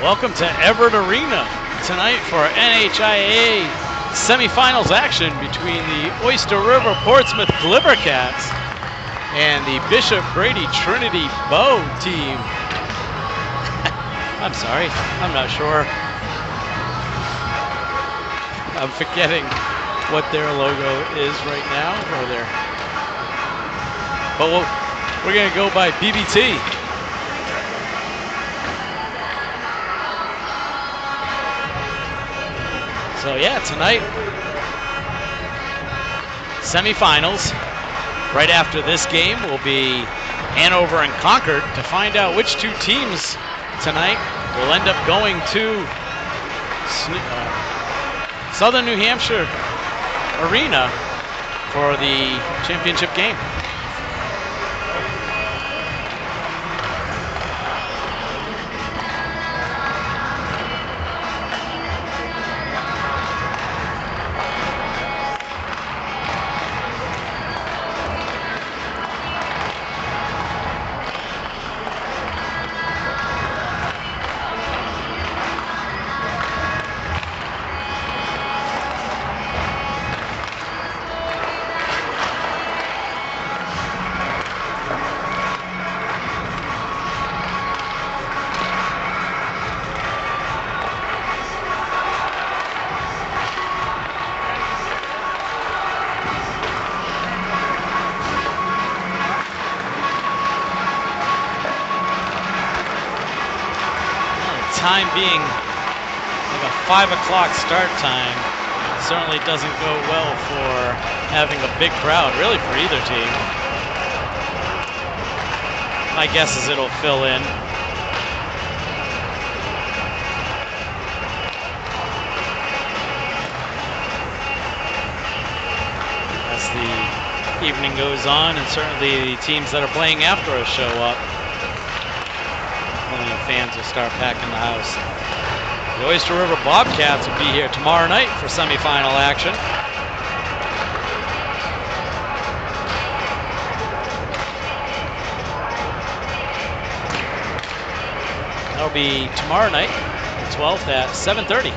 Welcome to Everett Arena tonight for NHIA semifinals action between the Oyster River-Portsmouth Glibbercats and the Bishop Brady-Trinity-Bow team. I'm sorry, I'm not sure. I'm forgetting what their logo is right now, or their. But we're gonna go by BBT. So yeah, tonight, semifinals. Right after this game will be Hanover and Concord to find out which two teams tonight will end up going to Southern New Hampshire Arena for the championship game. Time being like a 5 o'clock start time certainly doesn't go well for having a big crowd, really, for either team. My guess is it'll fill in. As the evening goes on, and certainly the teams that are playing after us show up, fans will start packing the house. The Oyster River Bobcats will be here tomorrow night for semifinal action. That'll be tomorrow night, the 12th at 7:30.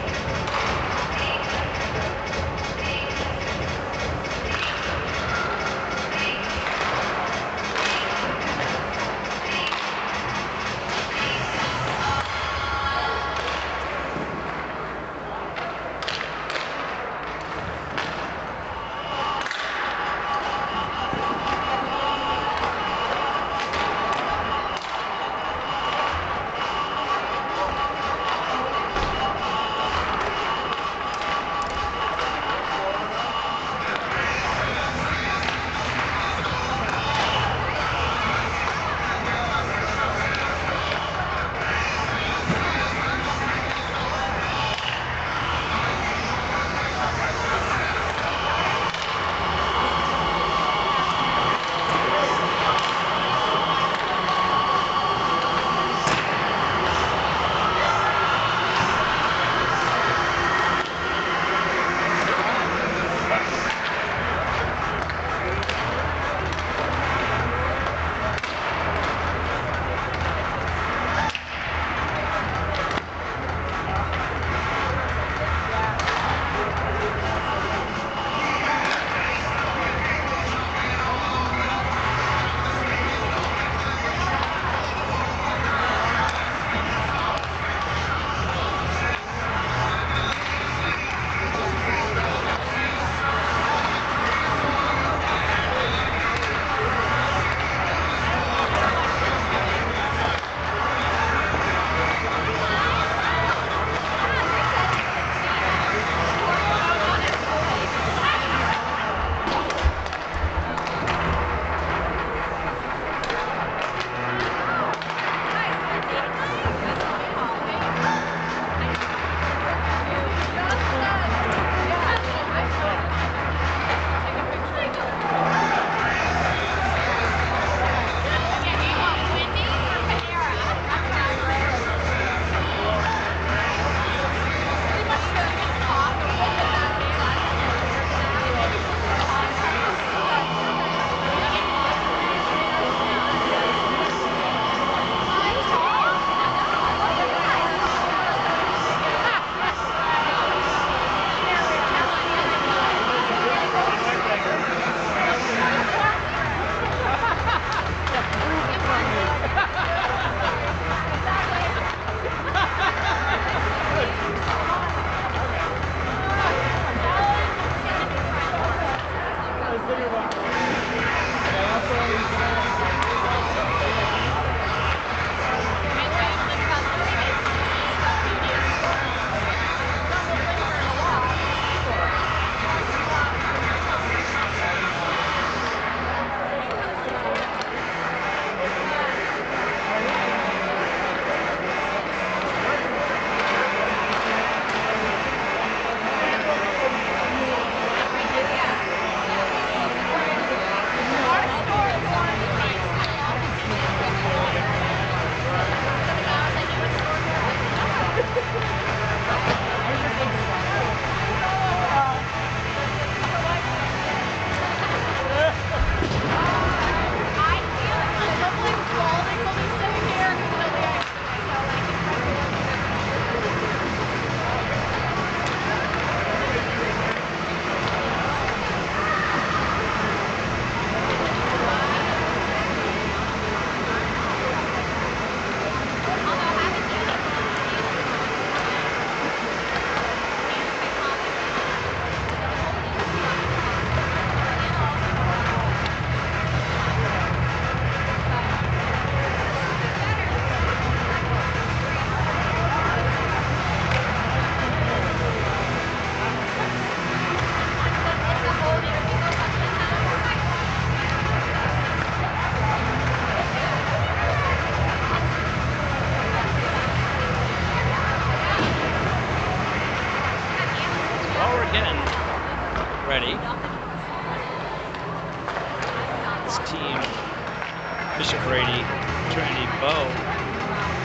Brady-Trinity-Bow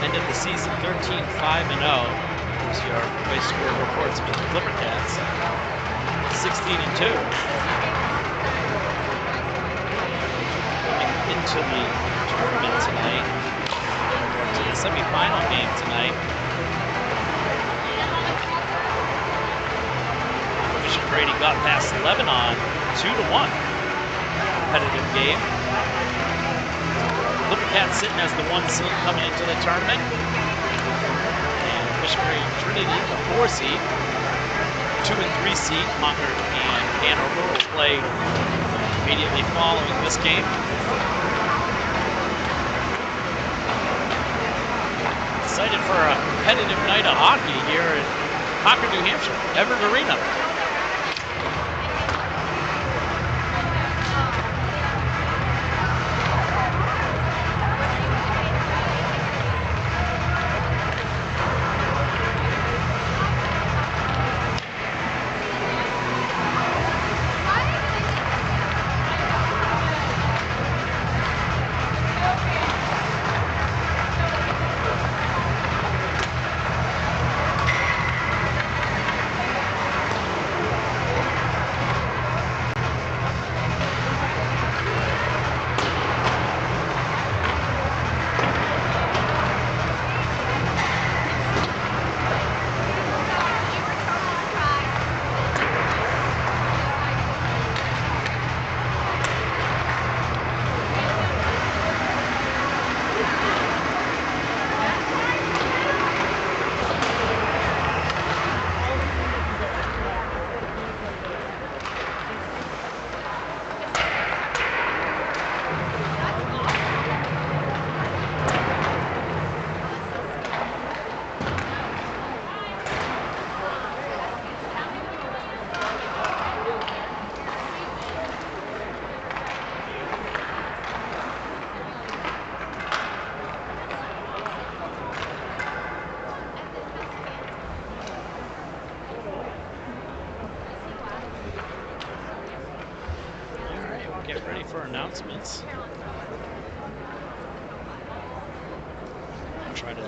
ended the season 13-5-0. There's your Oyster River-Portsmouth Clippercats, 16-2. Coming into the tournament tonight, to the semifinal game tonight. Bishop Brady got past Lebanon 2-1. Competitive game. Clippercats sitting as the 1 seed coming into the tournament. And Bishop Brady-Trinity, the 4 seed. 2 and 3 seed, Concord and Hanover will play immediately following this game. Excited for a competitive night of hockey here in Concord, New Hampshire, Everett Arena. Announcements. I'll try to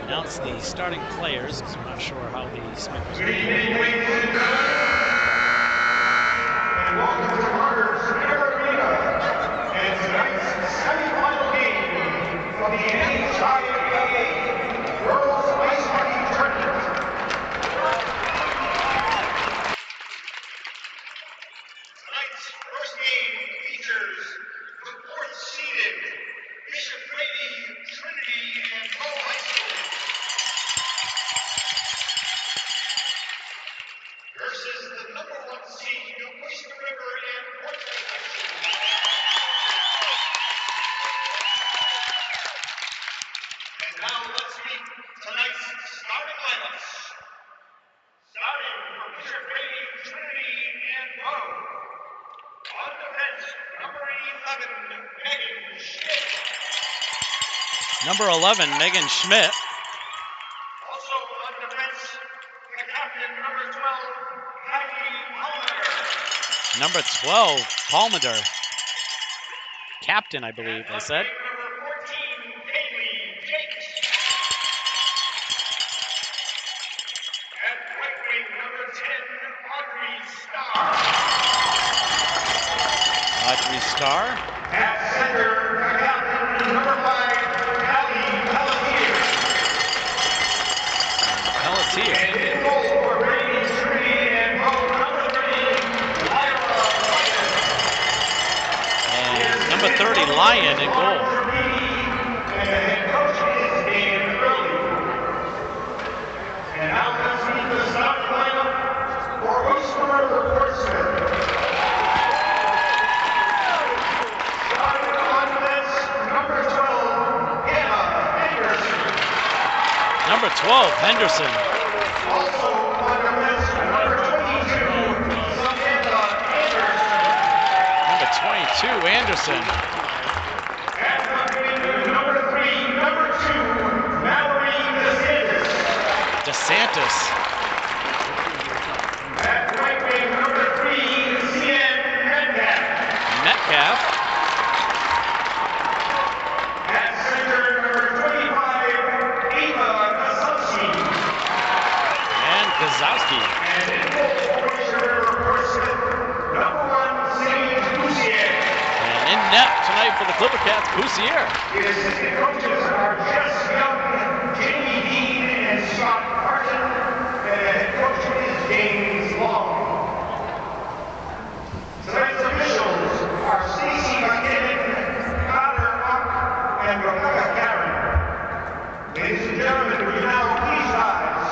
announce the starting players because I'm not sure how the speakers Good evening, ladies and gentlemen, and welcome to Concord Arena and tonight's semifinal game of the NHIAA Girls Ice Hockey Tournament. Tonight's first game features the 4th-seeded Bishop Brady-Trinity-Bow High School versus the number 1 seed Oyster River-Portsmouth High School. And now let's meet tonight's starting lineups. Starting for Bishop Brady-Trinity-Bow. On defense, number 11, Megan Schmidt. Number 11, Megan Schmidt. Also on defense, the captain, number 12, Kylie Palmer. Number 12, Palmer. Captain, I believe they said. Number 14, Kaylee Jakes. At right wing, number 10, Audrey Starr. Audrey Starr. At center, the captain, number 5, Callie Pelletier. Pelletier. And in goal for Brady-Trinity-Bow, number 30, Lyra Ryan. And number 30, Lyon in goal. And the head coach is Dan Early. And now let's meet the starting lineup for Oyster River-Portsmouth. Starting on defense, number 12, Hannah Anderson. Number 12, Henderson. Also on defense, number 22, Samantha Anderson. Number 22, Anderson. At right wing, number 3, number 2, Mallory DeSantis. DeSantis. At right wing, number 3, CN Metcalf. Metcalf. Clipper Cats Boussier. His assistant coaches are Jess Young, Jamie Dean, and Scott Carton. And the head coach is James Long. Tonight's officials are Stacy McKinnon, Connor Uck, and Rebecca Karen. Ladies and gentlemen, will you now please rise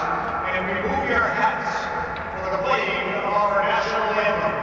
and remove your hats for the playing of our national anthem.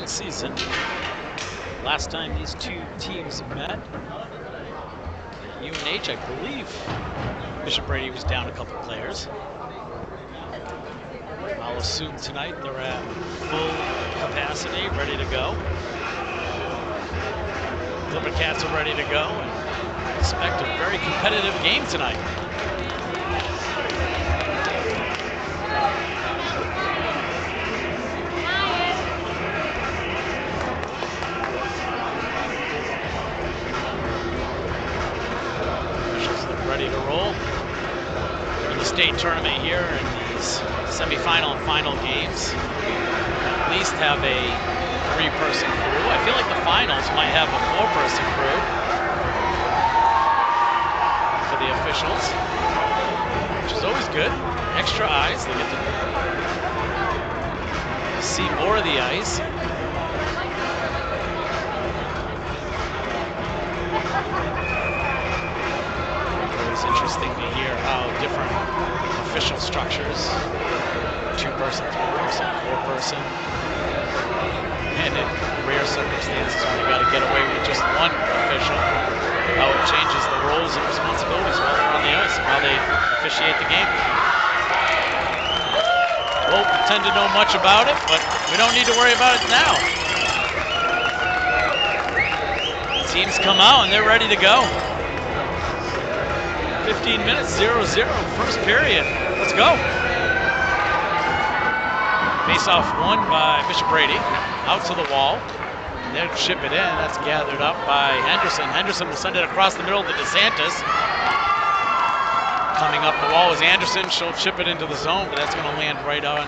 Season. Last time these two teams met, UNH, I believe, Bishop Brady was down a couple players. I'll assume tonight they're at full capacity, ready to go. Clipper Cats are ready to go and expect a very competitive game tonight. Ready to roll in the state tournament here in these semifinal and final games. At least have a 3-person crew. I feel like the finals might have a 4-person crew for the officials, which is always good. Extra eyes, they get to see more of the ice. Interesting to hear how different official structures, 2-person, 3-person, 4-person, and in rare circumstances when you got to get away with just one official, how it changes the roles and responsibilities while they're on the ice and how they officiate the game. Won't pretend to know much about it, but we don't need to worry about it now. Teams come out and they're ready to go. 15 minutes, 0-0, first period. Let's go. Face-off won by Bishop Brady. Out to the wall. And they'll chip it in. That's gathered up by Henderson. Henderson will send it across the middle to DeSantis. Coming up the wall is Anderson. She'll chip it into the zone, but that's going to land right on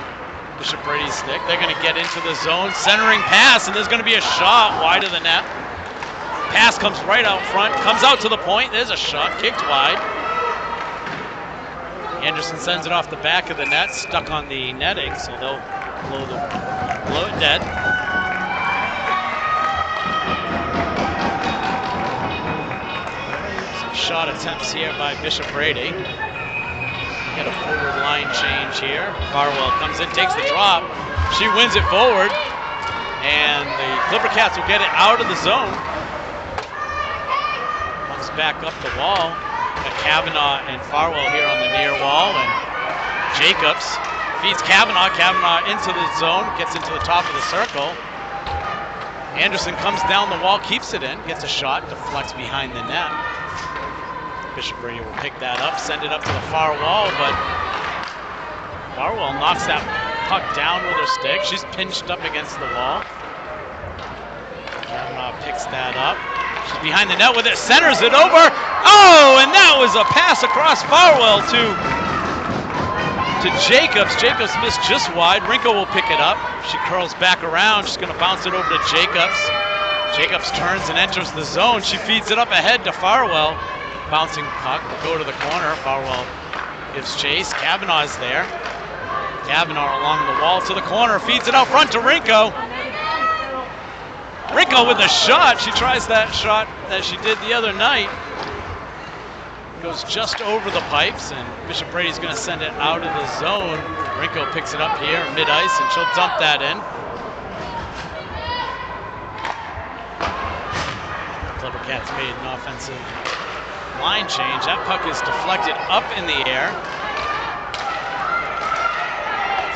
Bishop Brady's stick. They're going to get into the zone. Centering pass, and there's going to be a shot wide of the net. Pass comes right out front. Comes out to the point. There's a shot. Kicked wide. Anderson sends it off the back of the net, stuck on the netting, so they'll blow it dead. Some shot attempts here by Bishop Brady. Get a forward line change here. Farwell comes in, takes the drop. She wins it forward, and the Clipper Cats will get it out of the zone. Comes back up the wall. Kavanaugh and Farwell here on the near wall, and Jacobs feeds Kavanaugh. Kavanaugh into the zone, gets into the top of the circle. Anderson comes down the wall, keeps it in, gets a shot, deflects behind the net. Bishop Brady will pick that up, send it up to the far wall, but Farwell knocks that puck down with her stick. She's pinched up against the wall. Kavanaugh picks that up. She's behind the net with it, centers it over. Oh, and that was a pass across Farwell to to Jacobs. Jacobs missed just wide. Rinko will pick it up. She curls back around. She's going to bounce it over to Jacobs. Jacobs turns and enters the zone. She feeds it up ahead to Farwell. Bouncing puck will go to the corner. Farwell gives chase. Kavanaugh's there. Kavanaugh along the wall to the corner. Feeds it out front to Rinko. Rinko with a shot. She tries that shot that she did the other night. Goes just over the pipes, and Bishop Brady's going to send it out of the zone. Rinko picks it up here mid-ice, and she'll dump that in. Clipper Cats made an offensive line change. That puck is deflected up in the air.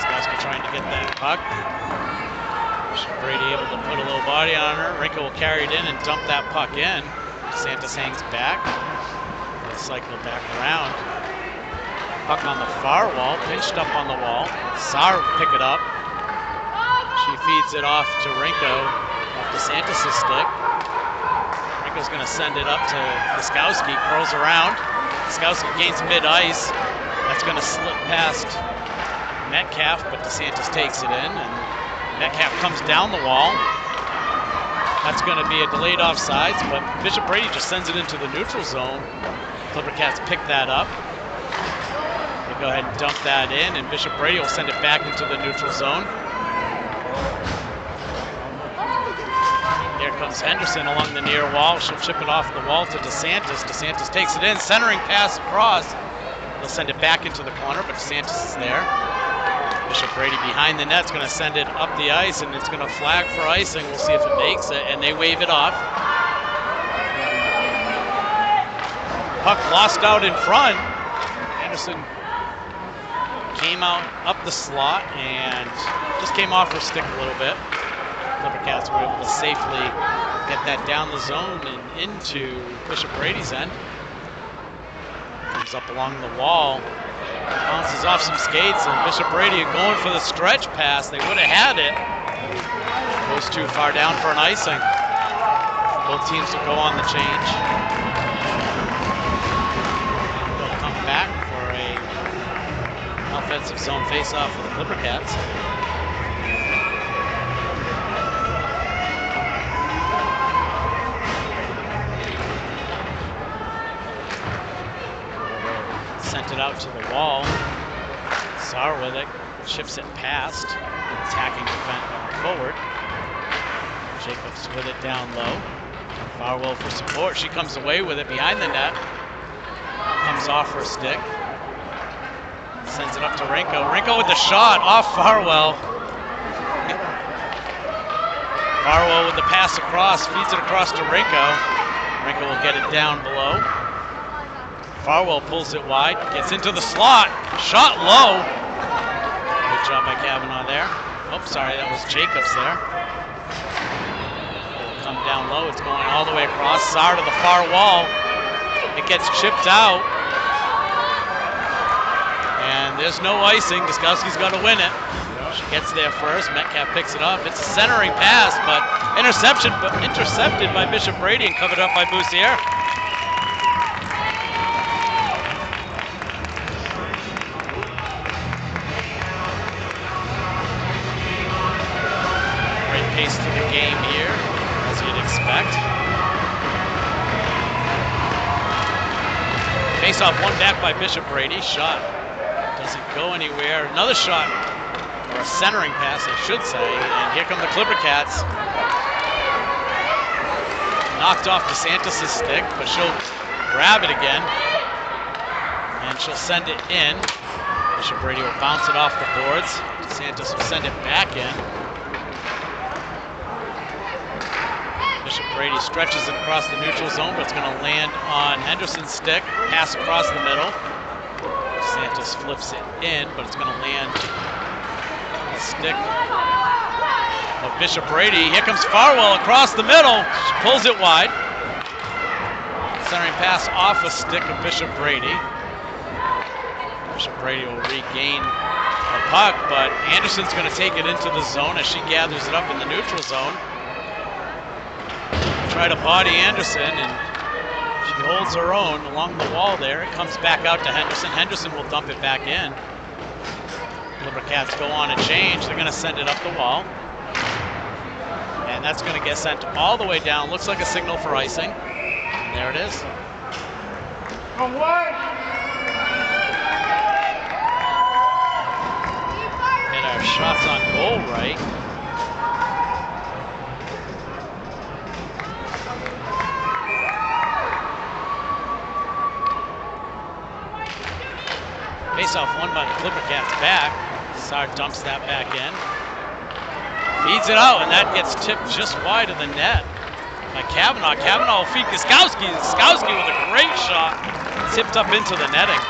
Skowski trying to get that puck. Bishop Brady able to put a little body on her. Rinko will carry it in and dump that puck in. Santos hangs back. Cycle back around. Puck on the far wall, pinched up on the wall. Saar will pick it up. She feeds it off to Rinko, off to Santos' stick. Rinko's going to send it up to Skowski, curls around. Skowski gains mid-ice. That's going to slip past Metcalf, but DeSantis takes it in, and Metcalf comes down the wall. That's going to be a delayed offsides, but Bishop Brady just sends it into the neutral zone. Clipper Cats pick that up. They go ahead and dump that in, and Bishop Brady will send it back into the neutral zone. Here comes Henderson along the near wall. She'll chip it off the wall to DeSantis. DeSantis takes it in, centering pass across. They'll send it back into the corner, but DeSantis is there. Bishop Brady behind the net's going to send it up the ice, and it's going to flag for icing. We'll see if it makes it, and they wave it off. Puck lost out in front. Anderson came out up the slot and just came off her stick a little bit. Clipper Cats were able to safely get that down the zone and into Bishop Brady's end. Comes up along the wall, bounces off some skates, and Bishop Brady going for the stretch pass. They would have had it. Goes too far down for an icing. Both teams will go on the change. Back for a offensive zone face-off for the Clipper Cats. Sent it out to the wall. Saar with it, shifts it past, attacking forward. Jacobs with it down low. Farwell for support. She comes away with it behind the net. Comes off her stick. Sends it up to Rinko. Rinko with the shot off Farwell. Farwell with the pass across, feeds it across to Rinko. Rinko will get it down below. Farwell pulls it wide, gets into the slot. Shot low. Good job by Kavanaugh there. Oh, sorry, that was Jacobs there. It'll come down low. It's going all the way across. Saar to the far wall. It gets chipped out. And there's no icing. Guskowski's going to win it. She gets there first. Metcalf picks it up. It's a centering pass, but intercepted by Bishop Brady and covered up by Boussier. Great pace to the game here, as you'd expect. Face-off won back by Bishop Brady. Shot doesn't go anywhere. Another shot, or a centering pass, I should say. And here come the Clipper Cats. Knocked off DeSantis' stick, but she'll grab it again. And she'll send it in. Bishop Brady will bounce it off the boards. DeSantis will send it back in. Bishop Brady stretches it across the neutral zone, but it's going to land on Henderson's stick. Pass across the middle. Santos flips it in, but it's going to land on the stick of Bishop Brady. Here comes Farwell across the middle. She pulls it wide. Centering pass off a stick of Bishop Brady. Bishop Brady will regain the puck, but Anderson's going to take it into the zone as she gathers it up in the neutral zone. Try to body Anderson, and she holds her own along the wall there. It comes back out to Henderson. Henderson will dump it back in. Clipper Cats go on a change. They're going to send it up the wall. And that's going to get sent all the way down. Looks like a signal for icing. There it is. And our shots on goal right. Face-off won by the Clipper Cats back. Sar dumps that back in. Feeds it out, and that gets tipped just wide of the net by Kavanaugh. Kavanaugh will feed Guzkowski. Guzkowski with a great shot. Tipped up into the netting.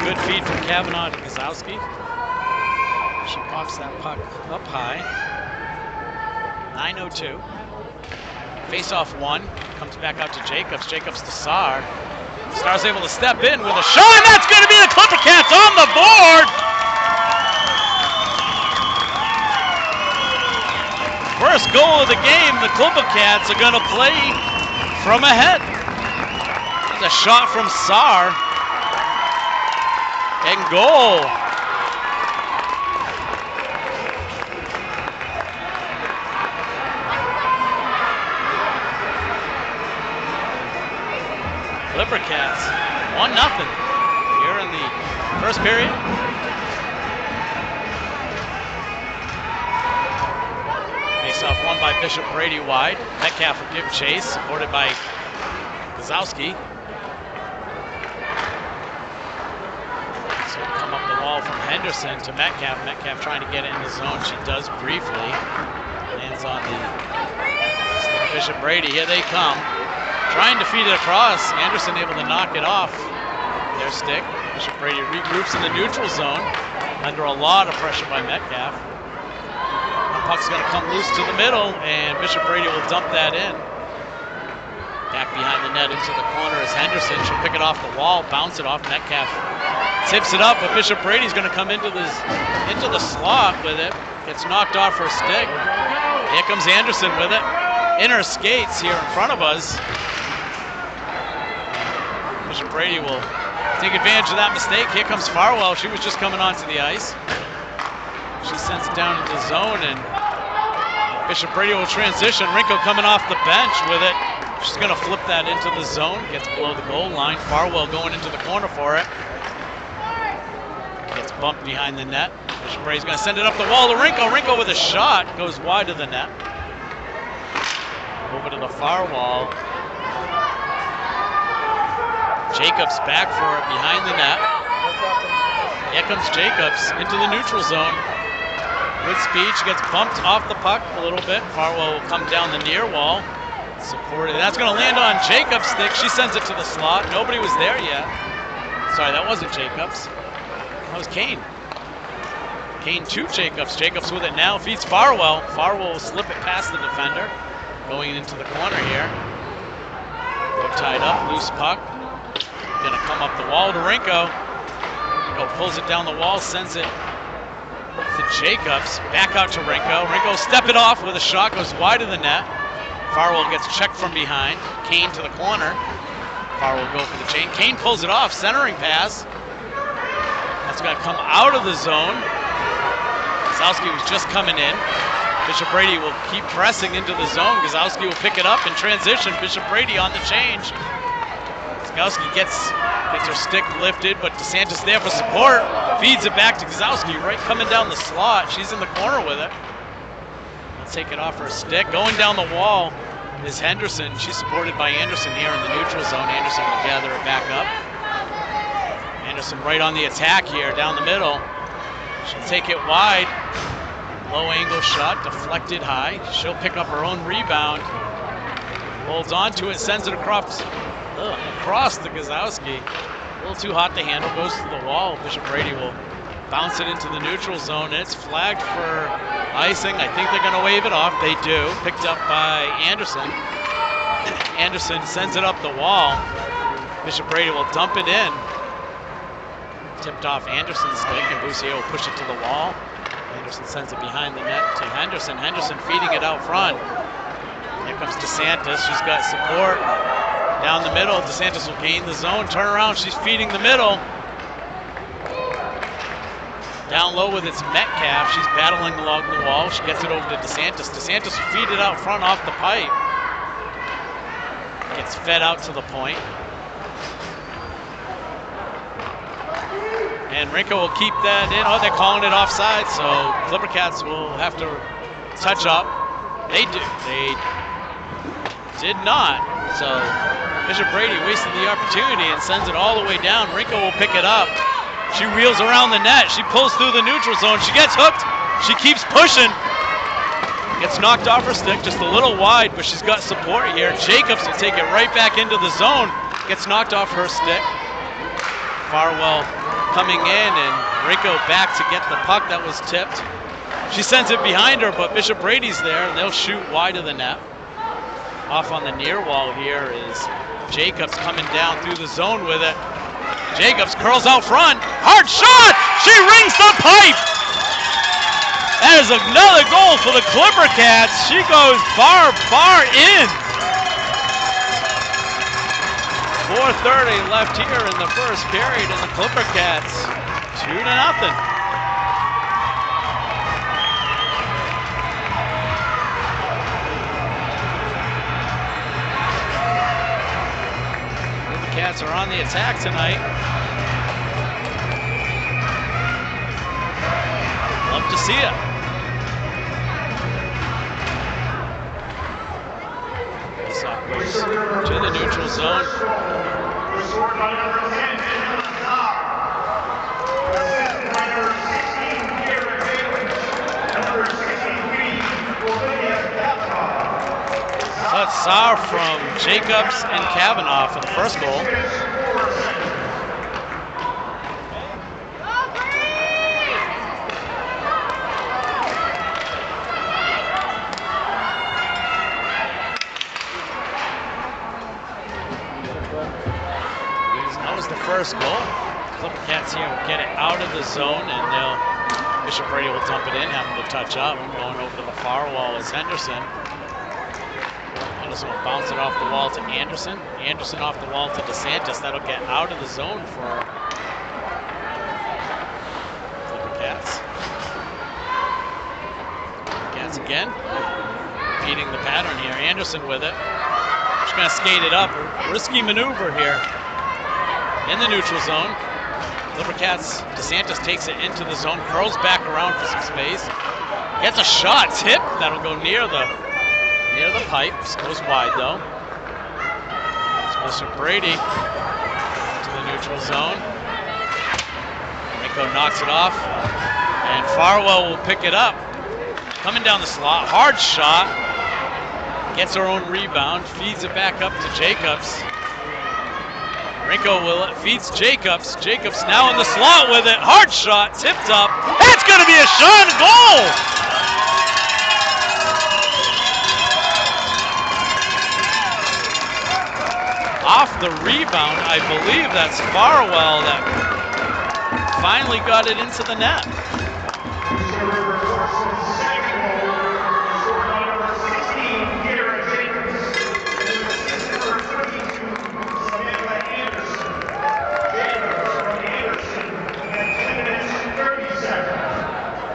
Good feed from Kavanaugh to Guzkowski. She pops that puck up high. 9:02. Face-off one. Comes back out to Jacobs. Jacobs to Sar. Star's able to step in with a shot, and that's going to be the Clipper Cats on the board! First goal of the game, the Clipper Cats are going to play from ahead. There's a shot from Sar. And goal. Clipper Cats, 1-0 here in the first period. Face-off won by Bishop Brady wide. Metcalf will give chase, supported by Guzkowski. So come up the wall from Henderson to Metcalf. Metcalf trying to get it in the zone. She does briefly. Lands on the stick of Bishop Brady. Here they come. Trying to feed it across. Anderson able to knock it off their stick. Bishop Brady regroups in the neutral zone under a lot of pressure by Metcalf. The puck's going to come loose to the middle, and Bishop Brady will dump that in. Back behind the net into the corner is Henderson. She'll pick it off the wall, bounce it off. Metcalf tips it up, but Bishop Brady's going to come into the slot with it. Gets knocked off her stick. Here comes Anderson with it. In her skates here in front of us. Bishop Brady will take advantage of that mistake. Here comes Farwell. She was just coming onto the ice. She sends it down into the zone, and Bishop Brady will transition. Rinko coming off the bench with it. She's going to flip that into the zone. Gets below the goal line. Farwell going into the corner for it. Gets bumped behind the net. Bishop Brady's going to send it up the wall to Rinko. Rinko with a shot. Goes wide of the net. Over to the far wall. Jacobs back for it behind the net. Here comes Jacobs into the neutral zone. Good speed. She gets bumped off the puck a little bit. Farwell will come down the near wall. Supported. That's going to land on Jacobs' stick. She sends it to the slot. Nobody was there yet. Sorry, that wasn't Jacobs. That was Kane. Kane to Jacobs. Jacobs with it now. Feeds Farwell. Farwell will slip it past the defender. Going into the corner here. They're tied up. Loose puck. Gonna come up the wall to Rinko. Rinko pulls it down the wall, sends it to Jacobs. Back out to Rinko. Rinko step it off with a shot, goes wide of the net. Farwell gets checked from behind. Kane to the corner. Farwell will go for the chain. Kane pulls it off, centering pass. That's gonna come out of the zone. Guzkowski was just coming in. Bishop Brady will keep pressing into the zone. Guzkowski will pick it up in transition. Bishop Brady on the change. Guzkowski gets her stick lifted, but DeSantis there for support. Feeds it back to Guzkowski, right coming down the slot. She's in the corner with it. Let's take it off her stick. Going down the wall is Henderson. She's supported by Anderson here in the neutral zone. Anderson will gather it back up. Anderson right on the attack here, down the middle. She'll take it wide. Low angle shot, deflected high. She'll pick up her own rebound. Holds on to it, sends it across to Guzkowski. A little too hot to handle, goes to the wall. Bishop Brady will bounce it into the neutral zone, and it's flagged for icing. I think they're going to wave it off. They do. Picked up by Anderson. Anderson sends it up the wall. Bishop Brady will dump it in. Tipped off Anderson's stick, and Boussier will push it to the wall. Anderson sends it behind the net to Henderson. Henderson feeding it out front. Here comes DeSantis. She's got support. Down the middle, DeSantis will gain the zone. Turn around, she's feeding the middle. Down low with its Metcalf. She's battling along the wall. She gets it over to DeSantis. DeSantis will feed it out front off the pipe. Gets fed out to the point. And Rinko will keep that in. Oh, they're calling it offside, so Clipper Cats will have to touch up. They did not. So Bishop Brady wasted the opportunity and sends it all the way down. Rinko will pick it up. She wheels around the net. She pulls through the neutral zone. She gets hooked. She keeps pushing. Gets knocked off her stick, just a little wide, but she's got support here. Jacobs will take it right back into the zone. Gets knocked off her stick. Farwell coming in, and Rinko back to get the puck that was tipped. She sends it behind her, but Bishop Brady's there, and they'll shoot wide of the net. Off on the near wall here is Jacobs coming down through the zone with it. Jacobs curls out front. Hard shot! She rings the pipe! That is another goal for the Clipper Cats. She goes far in. 4:30 left here in the first period, and the Clipper Cats 2-0. The Cats are on the attack tonight. Love to see it. This up goes to the neutral zone. That's Saar from Jacobs and Kavanaugh for the first goal. That was the first goal. Clipper Cats here will get it out of the zone, and Bishop Brady will dump it in, have him to touch up. Going over to the far wall is Henderson. Henderson will bounce it off the wall to Anderson. Anderson off the wall to DeSantis. That'll get out of the zone for Clipper Cats. Cats again, repeating the pattern here. Anderson with it. She's gonna skate it up. Risky maneuver here in the neutral zone. Clipper Cats, DeSantis takes it into the zone, curls back around for some space. Gets a shot, tip, that'll go near the pipe. Goes wide though. It's Mr. Brady to the neutral zone. Rinko knocks it off, and Farwell will pick it up. Coming down the slot, hard shot. Gets her own rebound, feeds it back up to Jacobs. Rinko feeds Jacobs. Jacobs now in the slot with it. Hard shot, tipped up. That's going to be a shot, goal! Off the rebound, I believe that's Farwell that finally got it into the net.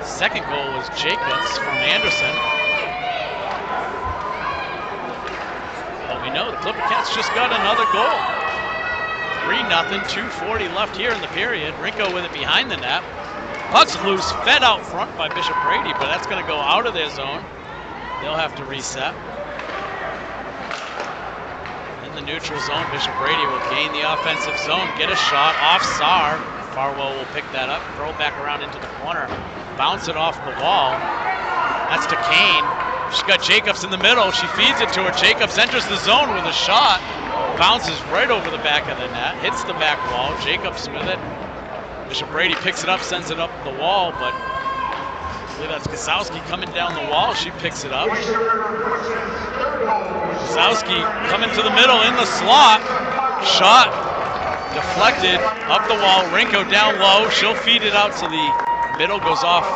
Second goal was Jacobs from Anderson. But we know the Clipper Cats just got another goal. 3-0, 2:40 left here in the period. Rinko with it behind the net. Puck's loose, fed out front by Bishop Brady, but that's going to go out of their zone. They'll have to reset. In the neutral zone, Bishop Brady will gain the offensive zone, get a shot off Saar. Farwell will pick that up, throw it back around into the corner, bounce it off the wall. That's to Kane. She's got Jacobs in the middle. She feeds it to her. Jacobs enters the zone with a shot. Bounces right over the back of the net, hits the back wall. Jacobs with it. Bishop Brady picks it up, sends it up the wall, but I believe that's Gazowski coming down the wall. She picks it up. Gazowski coming to the middle in the slot. Shot deflected up the wall. Rinko down low. She'll feed it out to the middle. Goes off.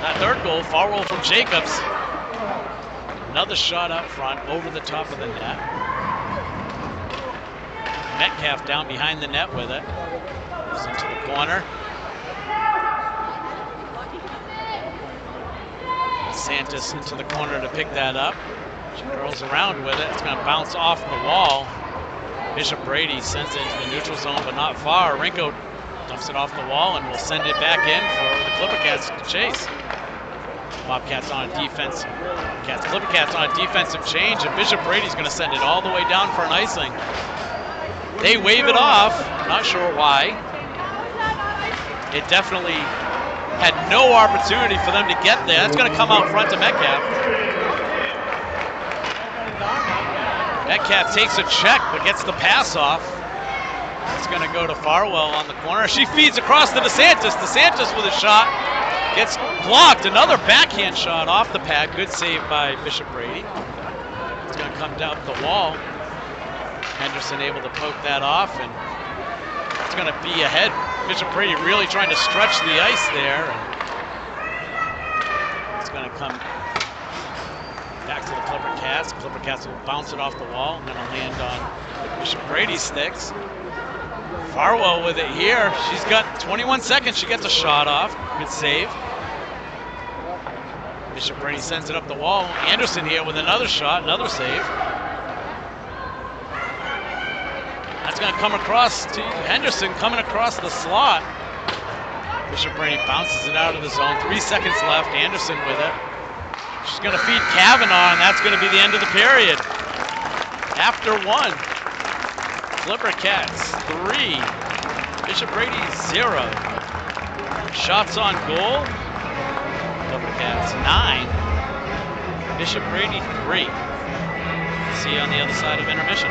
That third goal, Farwell from Jacobs. Another shot up front, over the top of the net. Metcalf down behind the net with it. Goes into the corner. Santos into the corner to pick that up. She curls around with it. It's going to bounce off the wall. Bishop Brady sends it into the neutral zone, but not far. Rinko dumps it off the wall and will send it back in for the Clippercats to chase. Bobcats on a defense. Clippercats on a defensive change, and Bishop Brady's going to send it all the way down for an icing. They wave it off. Not sure why. It definitely had no opportunity for them to get there. That's going to come out front to Metcalf. Metcalf takes a check, but gets the pass off. It's going to go to Farwell on the corner. She feeds across to DeSantis. DeSantis with a shot. Gets blocked. Another backhand shot off the pad. Good save by Bishop Brady. It's going to come down the wall. Henderson able to poke that off, and it's going to be ahead. Bishop Brady really trying to stretch the ice there. And it's going to come back to the Clippercats. Clippercats will bounce it off the wall. Going to land on Bishop Brady's sticks. Farwell with it here. She's got 21 seconds. She gets a shot off. Good save. Bishop Brady sends it up the wall. Anderson here with another shot, another save. That's going to come across to Henderson, coming across the slot. Bishop Brady bounces it out of the zone. 3 seconds left. Anderson with it. She's going to feed Kavanaugh, and that's going to be the end of the period. After one, Clippercats 3, Bishop Brady 0. Shots on goal, Clippercats 9, Bishop Brady 3. See you on the other side of intermission.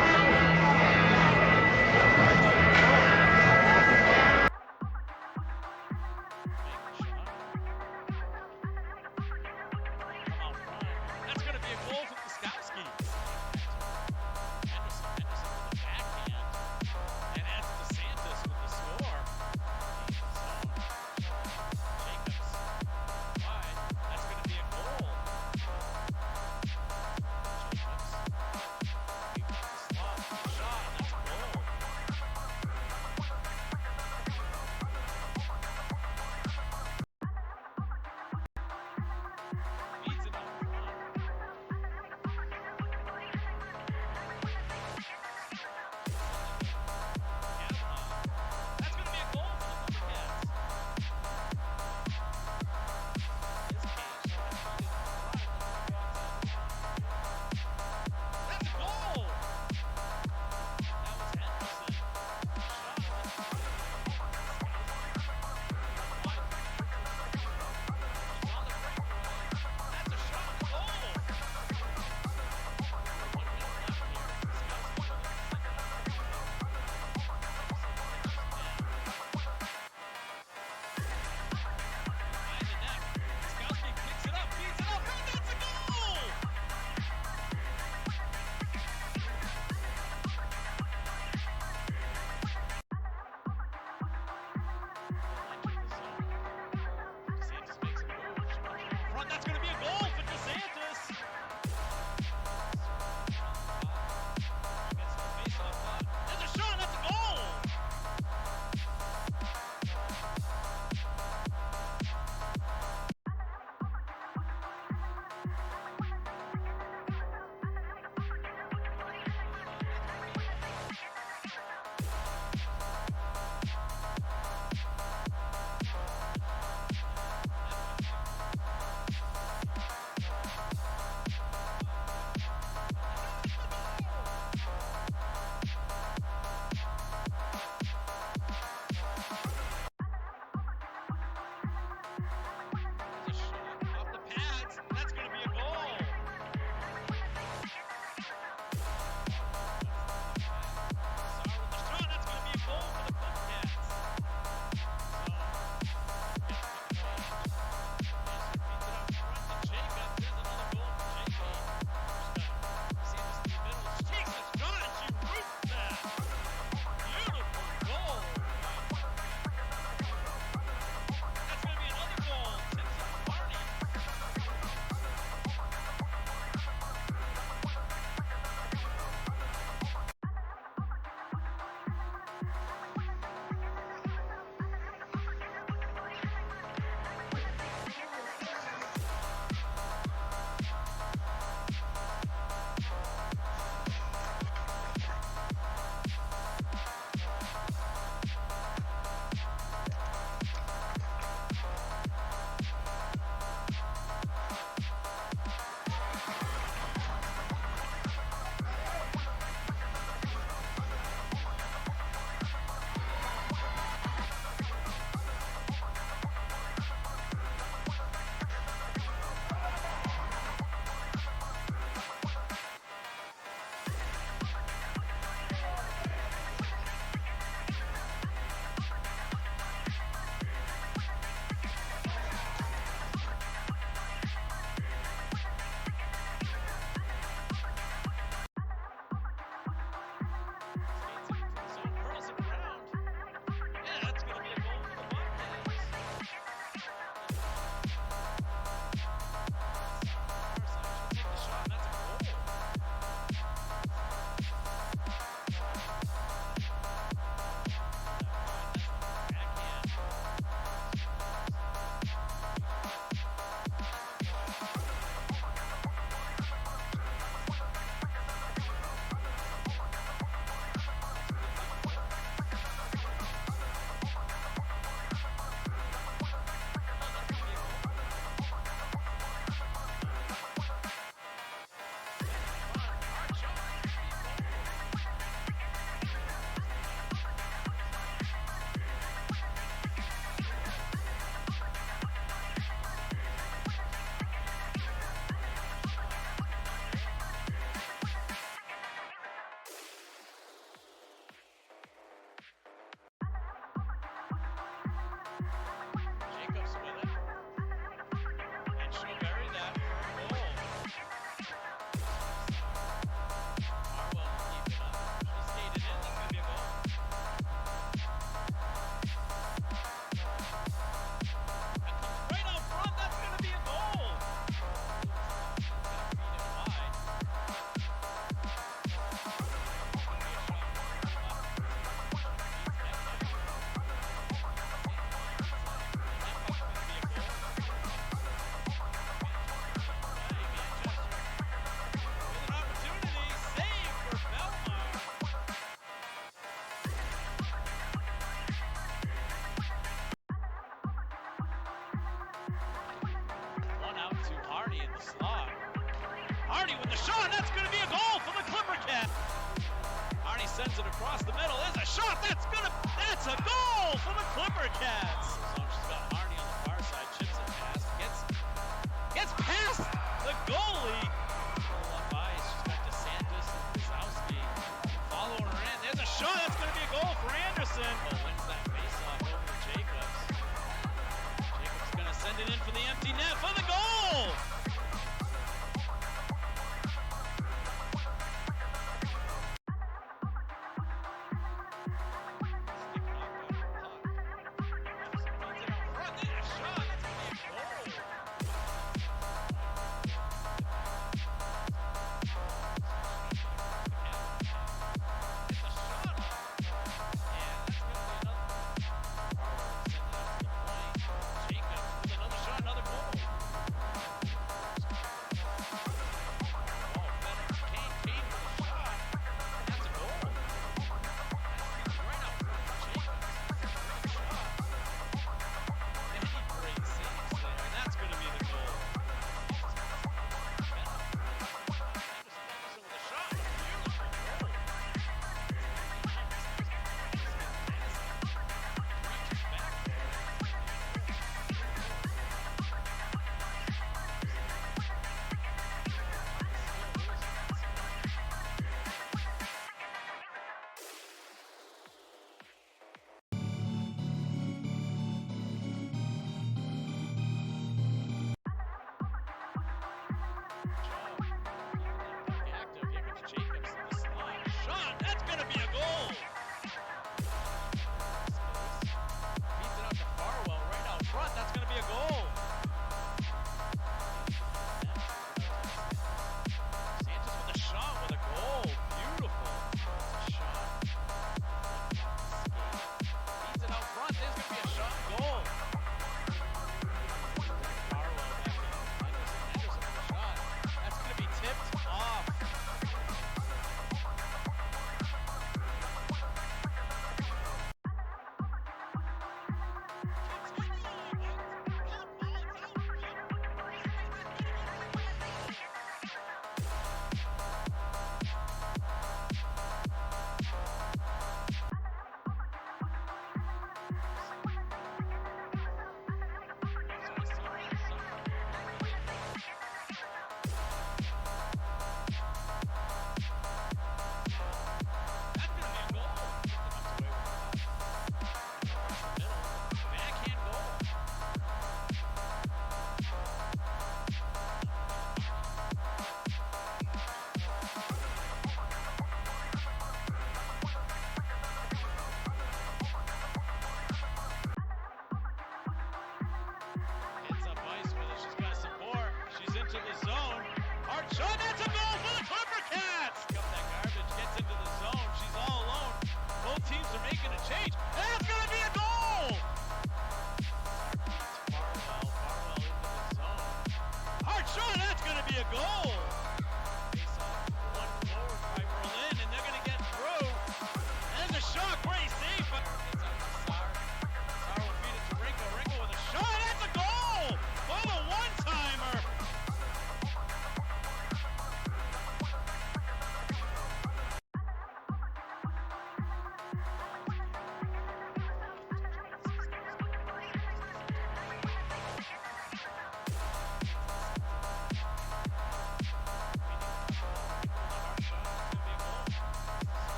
for the Clipper Cats. So she's got Arnie on the far side, chips it past, Gets past the goalie. pull up ice. She's got DeSantis and Kozowski following her in. There's a Shot, that's going to be a goal for Anderson. wins that faceoff over to Jacobs. Jacobs gonna send it in for the empty net for the goal. Sticking off the puck.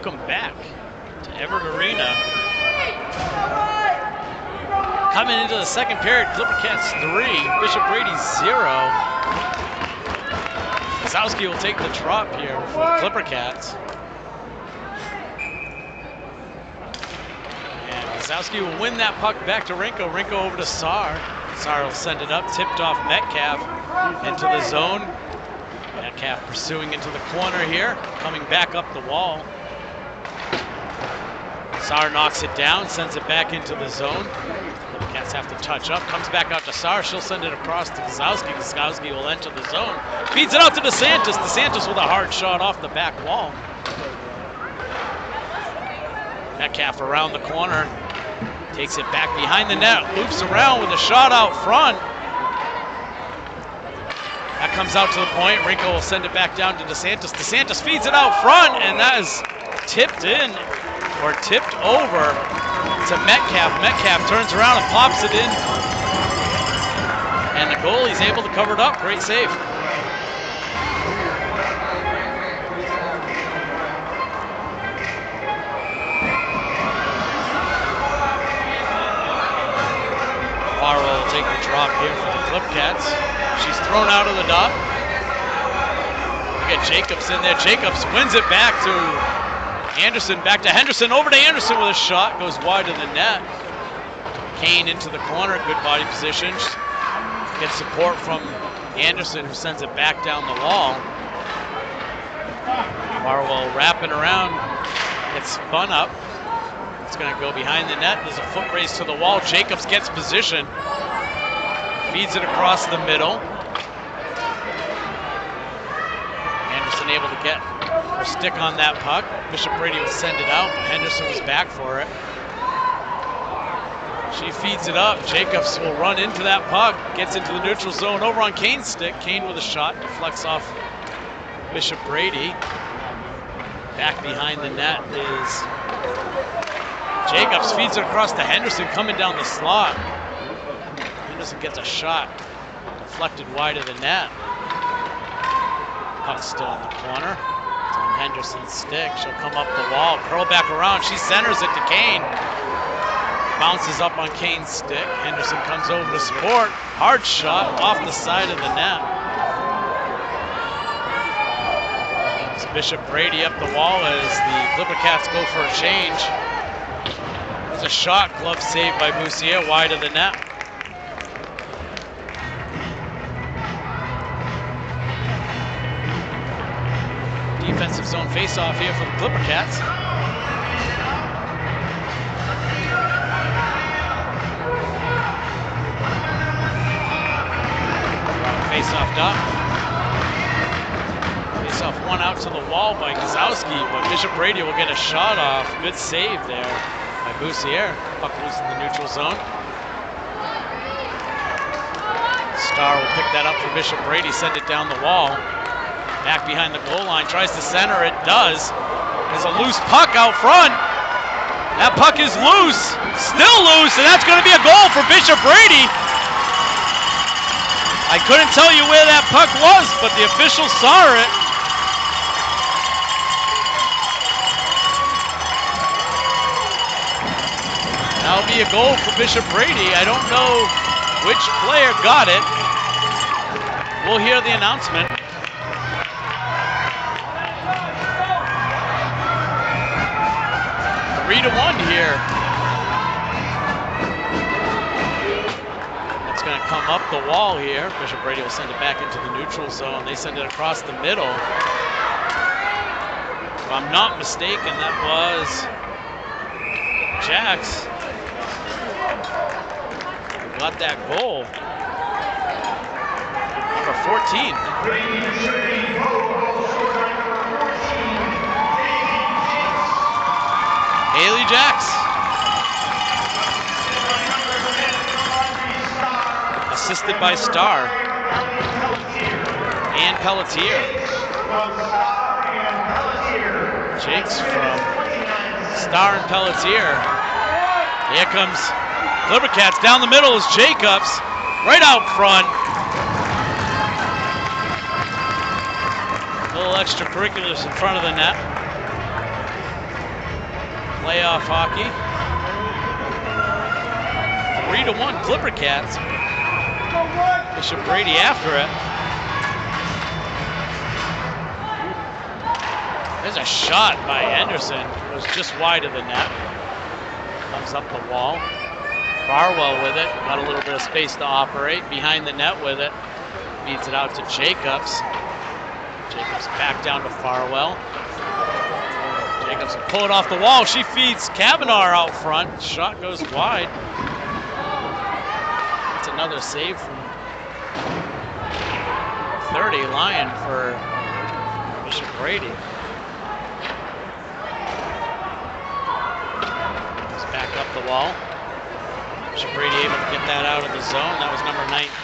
welcome back to Everett Arena. Coming into the second period, Clipper Cats 3, Bishop Brady 0. Kozowski will take the drop here for the Clipper Cats. And Kozowski will win that puck back to Rinko. Rinko over to Saar. Saar will send it up, tipped off Metcalf into the zone. Metcalf pursuing into the corner here, coming back up the wall. Saar knocks it down, sends it back into the zone. The Cats have to touch up, comes back out to Saar. She'll send it across to Kozowski. Kozowski will enter the zone. Feeds it out to DeSantis. DeSantis with a hard shot off the back wall. Metcalf around the corner. Takes it back behind the net. Loops around with a shot out front. That comes out to the point. Rinko will send it back down to DeSantis. DeSantis feeds it out front, and that is tipped in, or tipped over to Metcalf. Metcalf turns around and pops it in. And the goalie's able to cover it up. Great save. Farwell will take the drop here for the Clip Cats. She's thrown out of the dot. We got Jacobs in there. Jacobs wins it back to Anderson, back to Henderson, over to Anderson with a shot, goes wide of the net. Kane into the corner, good body position. Gets support from Anderson, who sends it back down the wall. Farwell wrapping around, gets spun up. It's going to go behind the net. There's a foot race to the wall. Jacobs gets position. Feeds it across the middle. Anderson able to get her stick on that puck. Bishop Brady will send it out, but Henderson was back for it. She feeds it up. Jacobs will run into that puck. Gets into the neutral zone over on Kane's stick. Kane with a shot. Deflects off Bishop Brady. Back behind the net is Jacobs. Feeds it across to Henderson coming down the slot. Henderson gets a shot. Deflected wide of the net. Puck still in the corner. It's on Henderson's stick. She'll come up the wall, curl back around. She centers it to Kane. Bounces up on Kane's stick. Henderson comes over to support. Hard shot off the side of the net. It's Bishop Brady up the wall as the Clipper Cats go for a change. There's a shot, glove saved by Boussier, wide of the net. Defensive zone face-off here for the Clipper Cats. Face-off dot. Face-off one out to the wall by Kozowski, but Bishop Brady will get a shot off. Good save there by Boussier. Puck loose in the neutral zone. Starr will pick that up for Bishop Brady, send it down the wall. Back behind the goal line, tries to center, it does. There's a loose puck out front. That puck is loose, still loose, and that's going to be a goal for Bishop Brady. I couldn't tell you where that puck was, but the officials saw it. That'll be a goal for Bishop Brady. I don't know which player got it. We'll hear the announcement. 3-1 here. It's going to come up the wall here. Bishop Brady will send it back into the neutral zone. They send it across the middle. If I'm not mistaken, that was Jax who got that goal. Number 14. Haley Jax. Assisted by Starr and Pelletier. Jakes from Starr and Pelletier. Here comes Clipper Cats. Down the middle is Jacobs. Right out front. A little extracurriculars in front of the net. Playoff hockey. 3-1 Clipper Cats. Bishop Brady after it. There's a shot by Henderson. It was just wide of the net. Comes up the wall. Farwell with it. Got a little bit of space to operate. Behind the net with it. Feeds it out to Jacobs. Jacobs back down to Farwell. Jacobs will pull it off the wall. She feeds Kavanaugh out front. Shot goes wide. That's another save from 30 Lyon for Bishop Brady. Goes back up the wall. Bishop Brady able to get that out of the zone. That was number 19,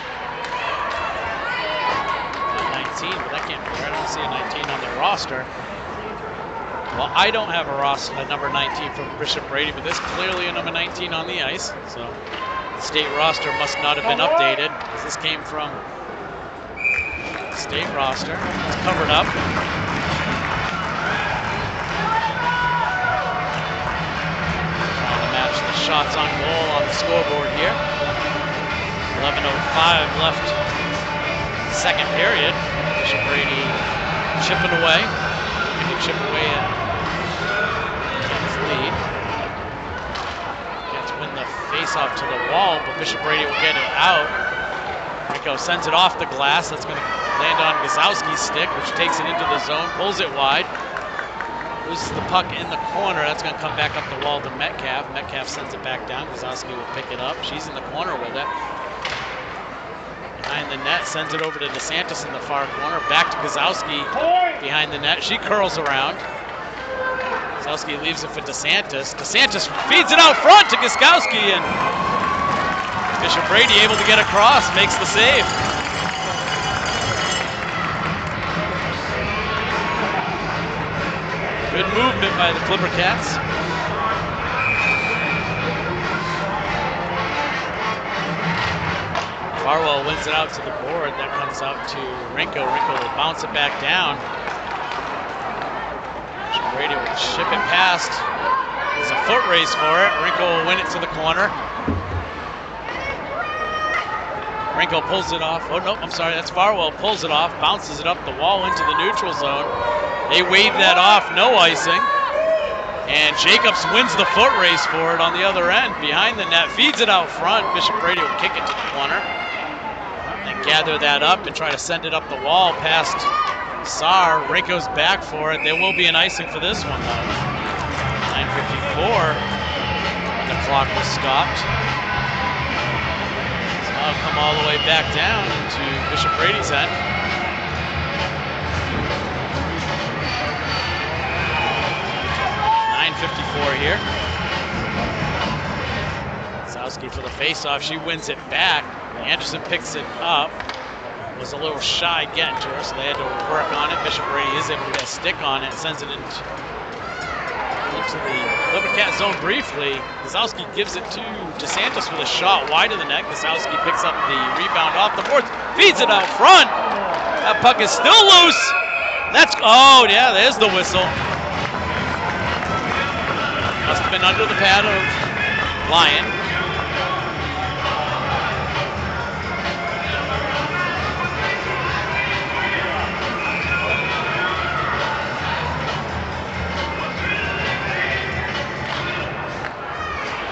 but that can't be right. I don't see a 19 on the roster. Well, I don't have a number 19 for Bishop Brady, but there's clearly a number 19 on the ice. So the state roster must not have been updated, because this came from the state roster. It's covered up. Trying to match the shots on goal on the scoreboard here. 11:05 left second period. Bishop Brady chipping away. He can chip away at his lead. Gets win the face-off to the wall, but Bishop Brady will get it out. Rico sends it off the glass. That's going to land on Gazowski's stick, which takes it into the zone, pulls it wide. Loses the puck in the corner. That's going to come back up the wall to Metcalf. Metcalf sends it back down. Gazowski will pick it up. She's in the corner with it. Behind the net, sends it over to DeSantis in the far corner. Back to Gazowski behind the net. She curls around. Gazowski leaves it for DeSantis. DeSantis feeds it out front to Gazowski, and Bishop Brady able to get across, makes the save. Good movement by the Clipper Cats. Farwell wins it out to the board. That comes out to Rinko. Rinko will bounce it back down. Brady will ship it past. There's a foot race for it. Rinko will win it to the corner. Rinko pulls it off. Oh, no, I'm sorry. That's Farwell. Pulls it off, bounces it up the wall into the neutral zone. They wave that off. No icing. And Jacobs wins the foot race for it on the other end. Behind the net. Feeds it out front. Bishop Brady will kick it to the corner. And gather that up and try to send it up the wall past Saar. Rinko's back for it. There will be an icing for this one, though. 9:54. The clock was stopped. So now it'll come all the way back down into Bishop Brady's end. .54 here. Gazowski for the face-off. She wins it back. Anderson picks it up. Was a little shy getting to her, so they had to work on it. Bishop Brady is able to get a stick on it, sends it into the Clipper Cat zone briefly. Gazowski gives it to DeSantis with a shot wide of the net. Gazowski picks up the rebound off the boards, feeds it out front. That puck is still loose. That's, oh yeah, there's the whistle. Must have been under the pad of Lyon.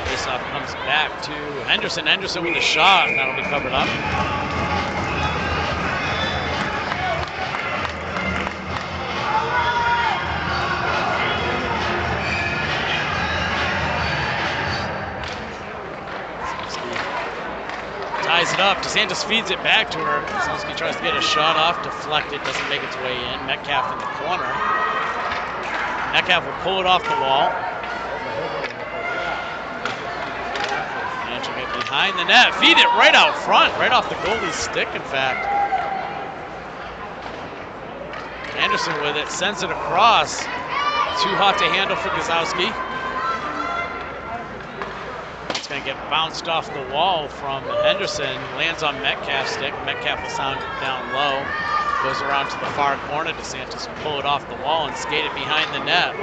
Faceoff comes back to Henderson. Henderson with a shot, and that'll be covered up. Ties it up. DeSantis feeds it back to her. Gazowski tries to get a shot off, deflected, doesn't make its way in. Metcalf in the corner. Metcalf will pull it off the wall. And she'll get behind the net. Feed it right out front, right off the goalie's stick, in fact. Anderson with it, sends it across. Too hot to handle for Gazowski. It's going to get bounced off the wall from Henderson, lands on Metcalf's stick. Metcalf will sound it down low, goes around to the far corner. DeSantis will pull it off the wall and skate it behind the net.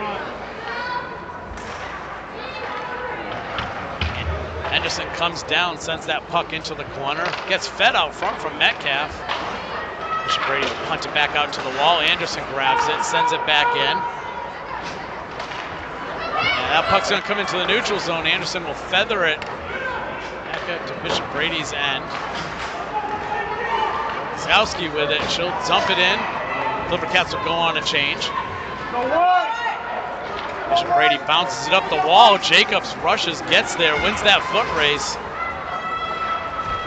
Henderson comes down, sends that puck into the corner. Gets fed out front from Metcalf. Bishop Brady will punt it back out to the wall. Anderson grabs it, sends it back in. And that puck's going to come into the neutral zone. Anderson will feather it back out to Bishop Brady's end. Skowski with it. She'll dump it in. Clipper Cats will go on a change. Bishop Brady bounces it up the wall. Jacobs rushes, gets there, wins that foot race.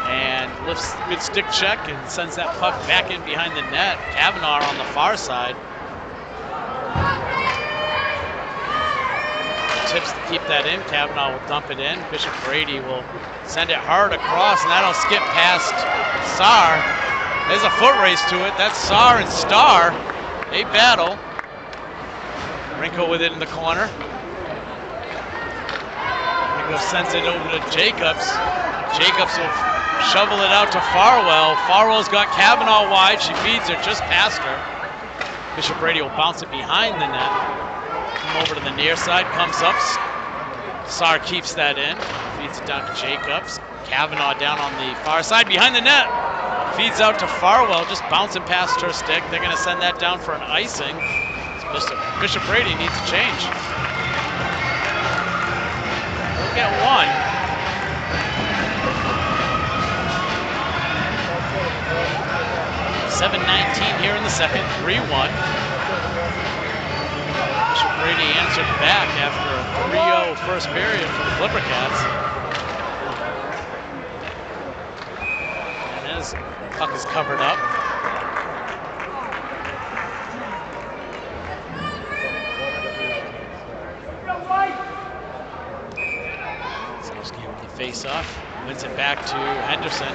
And lifts good stick check and sends that puck back in behind the net. Kavanaugh on the far side. Tips to keep that in. Kavanaugh will dump it in. Bishop Brady will send it hard across, and that'll skip past Saar. There's a foot race to it. That's Saar and Starr. They battle. Rinko with it in the corner. Rinko sends it over to Jacobs. Jacobs will shovel it out to Farwell. Farwell's got Kavanaugh wide. She feeds it just past her. Bishop Brady will bounce it behind the net. Come over to the near side. Comes up. Saar keeps that in. Feeds it down to Jacobs. Kavanaugh down on the far side behind the net. Feeds out to Farwell, just bouncing past her stick. They're going to send that down for an icing. Bishop Brady needs a change. We'll get one. .7:19 here in the second, 3-1. Bishop Brady answered back after a 3-0 first period for the Clipper Cats. And as puck is covered up. Skowski with the face-off, wins it back to Henderson.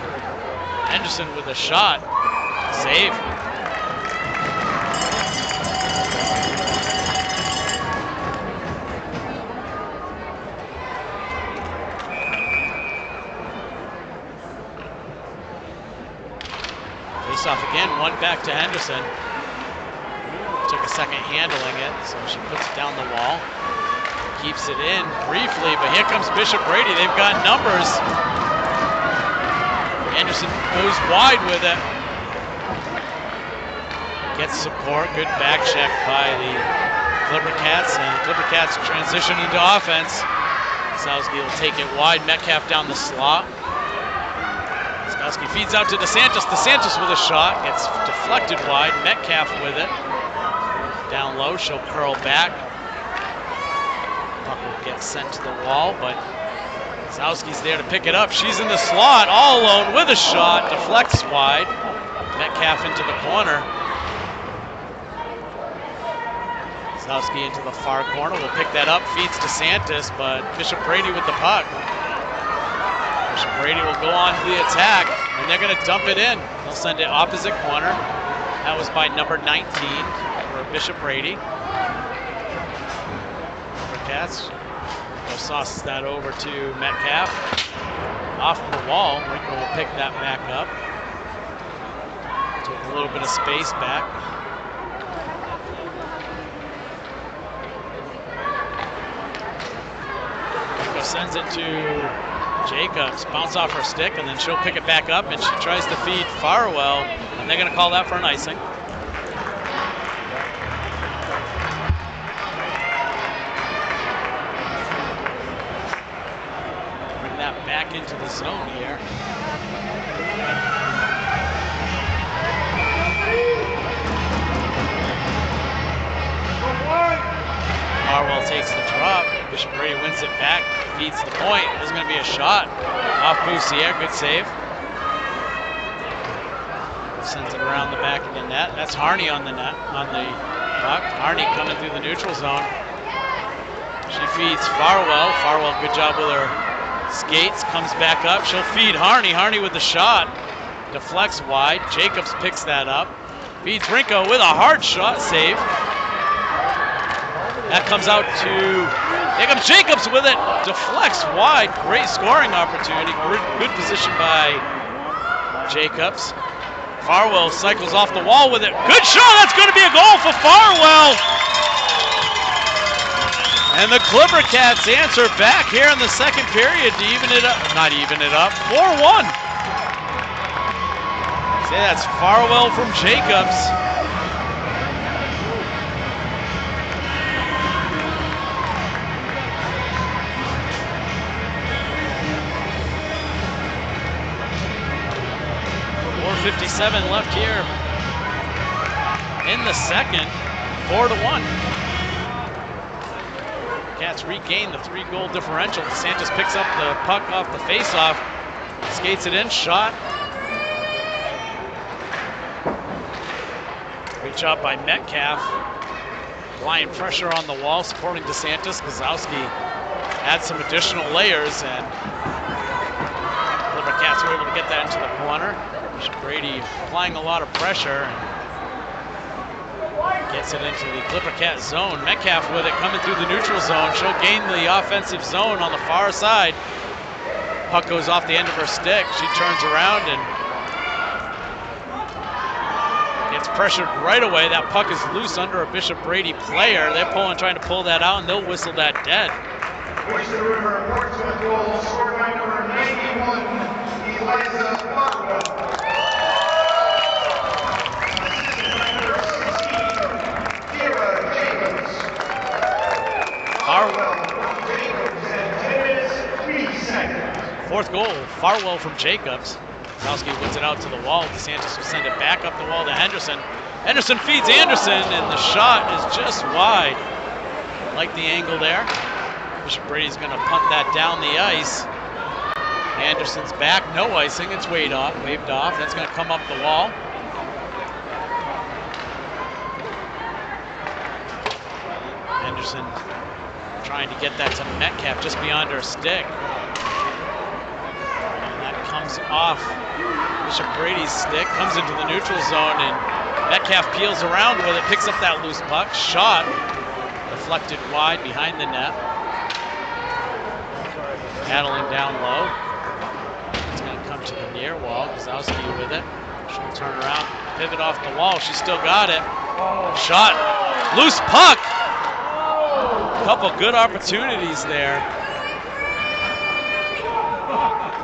Henderson with a shot. Save. Face off again, one back to Henderson. Took a second handling it, so she puts it down the wall. Keeps it in briefly, but here comes Bishop Brady. They've got numbers. Anderson goes wide with it. Gets support, good back check by the Clipper Cats, and the Clipper Cats transition into offense. Skowski will take it wide, Metcalf down the slot. Skowski feeds out to DeSantis. DeSantis with a shot, gets deflected wide. Metcalf with it. Down low, she'll curl back. Puck will get sent to the wall, but Skowski's there to pick it up. She's in the slot, all alone with a shot. Deflects wide. Metcalf into the corner. Skowski into the far corner, will pick that up, feeds DeSantis, but Bishop Brady with the puck. Bishop Brady will go on to the attack, and they're going to dump it in. They'll send it opposite corner. That was by number 19 for Bishop Brady. For Cats, they'll sauce that over to Metcalf. Off the wall, Rinko will pick that back up. Take a little bit of space back. Sends it to Jacobs, bounce off her stick, and then she'll pick it back up, and she tries to feed Farwell, and they're going to call that for an icing. Bring that back into the zone here. Farwell takes the drop. Bishop Brady wins it back, feeds the point. There's going to be a shot off Boussiere. Good save. Sends it around the back of the net. That's Harney on the net, on the puck. Harney coming through the neutral zone. She feeds Farwell. Farwell, good job with her skates. Comes back up. She'll feed Harney. Harney with the shot. Deflects wide. Jacobs picks that up. Feeds Rinko with a hard shot. Save. That comes out to, here comes Jacobs with it, deflects wide, great scoring opportunity, good position by Jacobs. Farwell cycles off the wall with it, good shot, that's going to be a goal for Farwell. And the Clipper Cats answer back here in the second period to even it up. Not even it up. 4-1. Say that's Farwell from Jacobs. .457 left here in the second. 4-1. Cats regain the 3-goal differential. DeSantis picks up the puck off the faceoff, skates it in, shot. Great job by Metcalf. Applying pressure on the wall, supporting DeSantis. Kozlowski adds some additional layers, and Clipper Cats were able to get that into the corner. Brady applying a lot of pressure. Gets it into the Clipper Cat zone. Metcalf with it coming through the neutral zone. She'll gain the offensive zone on the far side. Puck goes off the end of her stick. She turns around and gets pressured right away. That puck is loose under a Bishop Brady player. They're trying to pull that out, and they'll whistle that dead. Oyster River-Portsmouth goal scored by number 91, Eliza Farwell. Fourth goal, Farwell from Jacobs. Kozlowski wins it out to the wall. DeSantis will send it back up the wall to Henderson. Henderson feeds Anderson, and the shot is just wide. Like the angle there. Bishop Brady's going to punt that down the ice. Anderson's back, no icing. It's waved off. That's going to come up the wall. Henderson trying to get that to Metcalf just beyond her stick. And that comes off Bishop Brady's stick, comes into the neutral zone, and Metcalf peels around with it, picks up that loose puck, shot, deflected wide behind the net. Paddling down low. It's going to come to the near wall. Kozlowski with it. She'll turn around, pivot off the wall. She's still got it. Shot, loose puck. A couple good opportunities there.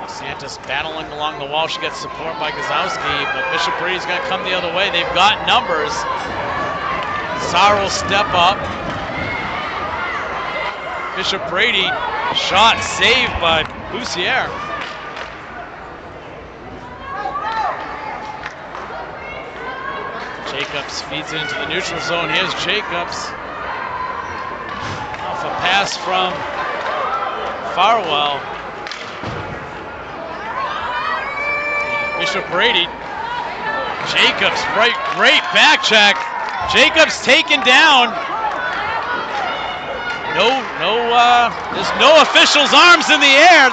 Santos battling along the wall. She gets support by Kozlowski, but Bishop Brady's going to come the other way. They've got numbers. Sarr will step up. Bishop Brady, shot saved by Boussier. Jacobs feeds it into the neutral zone. Here's Jacobs. Off a pass from Farwell. Bishop Brady. Jacobs, great back check. Jacobs taken down. There's no officials' arms in the air.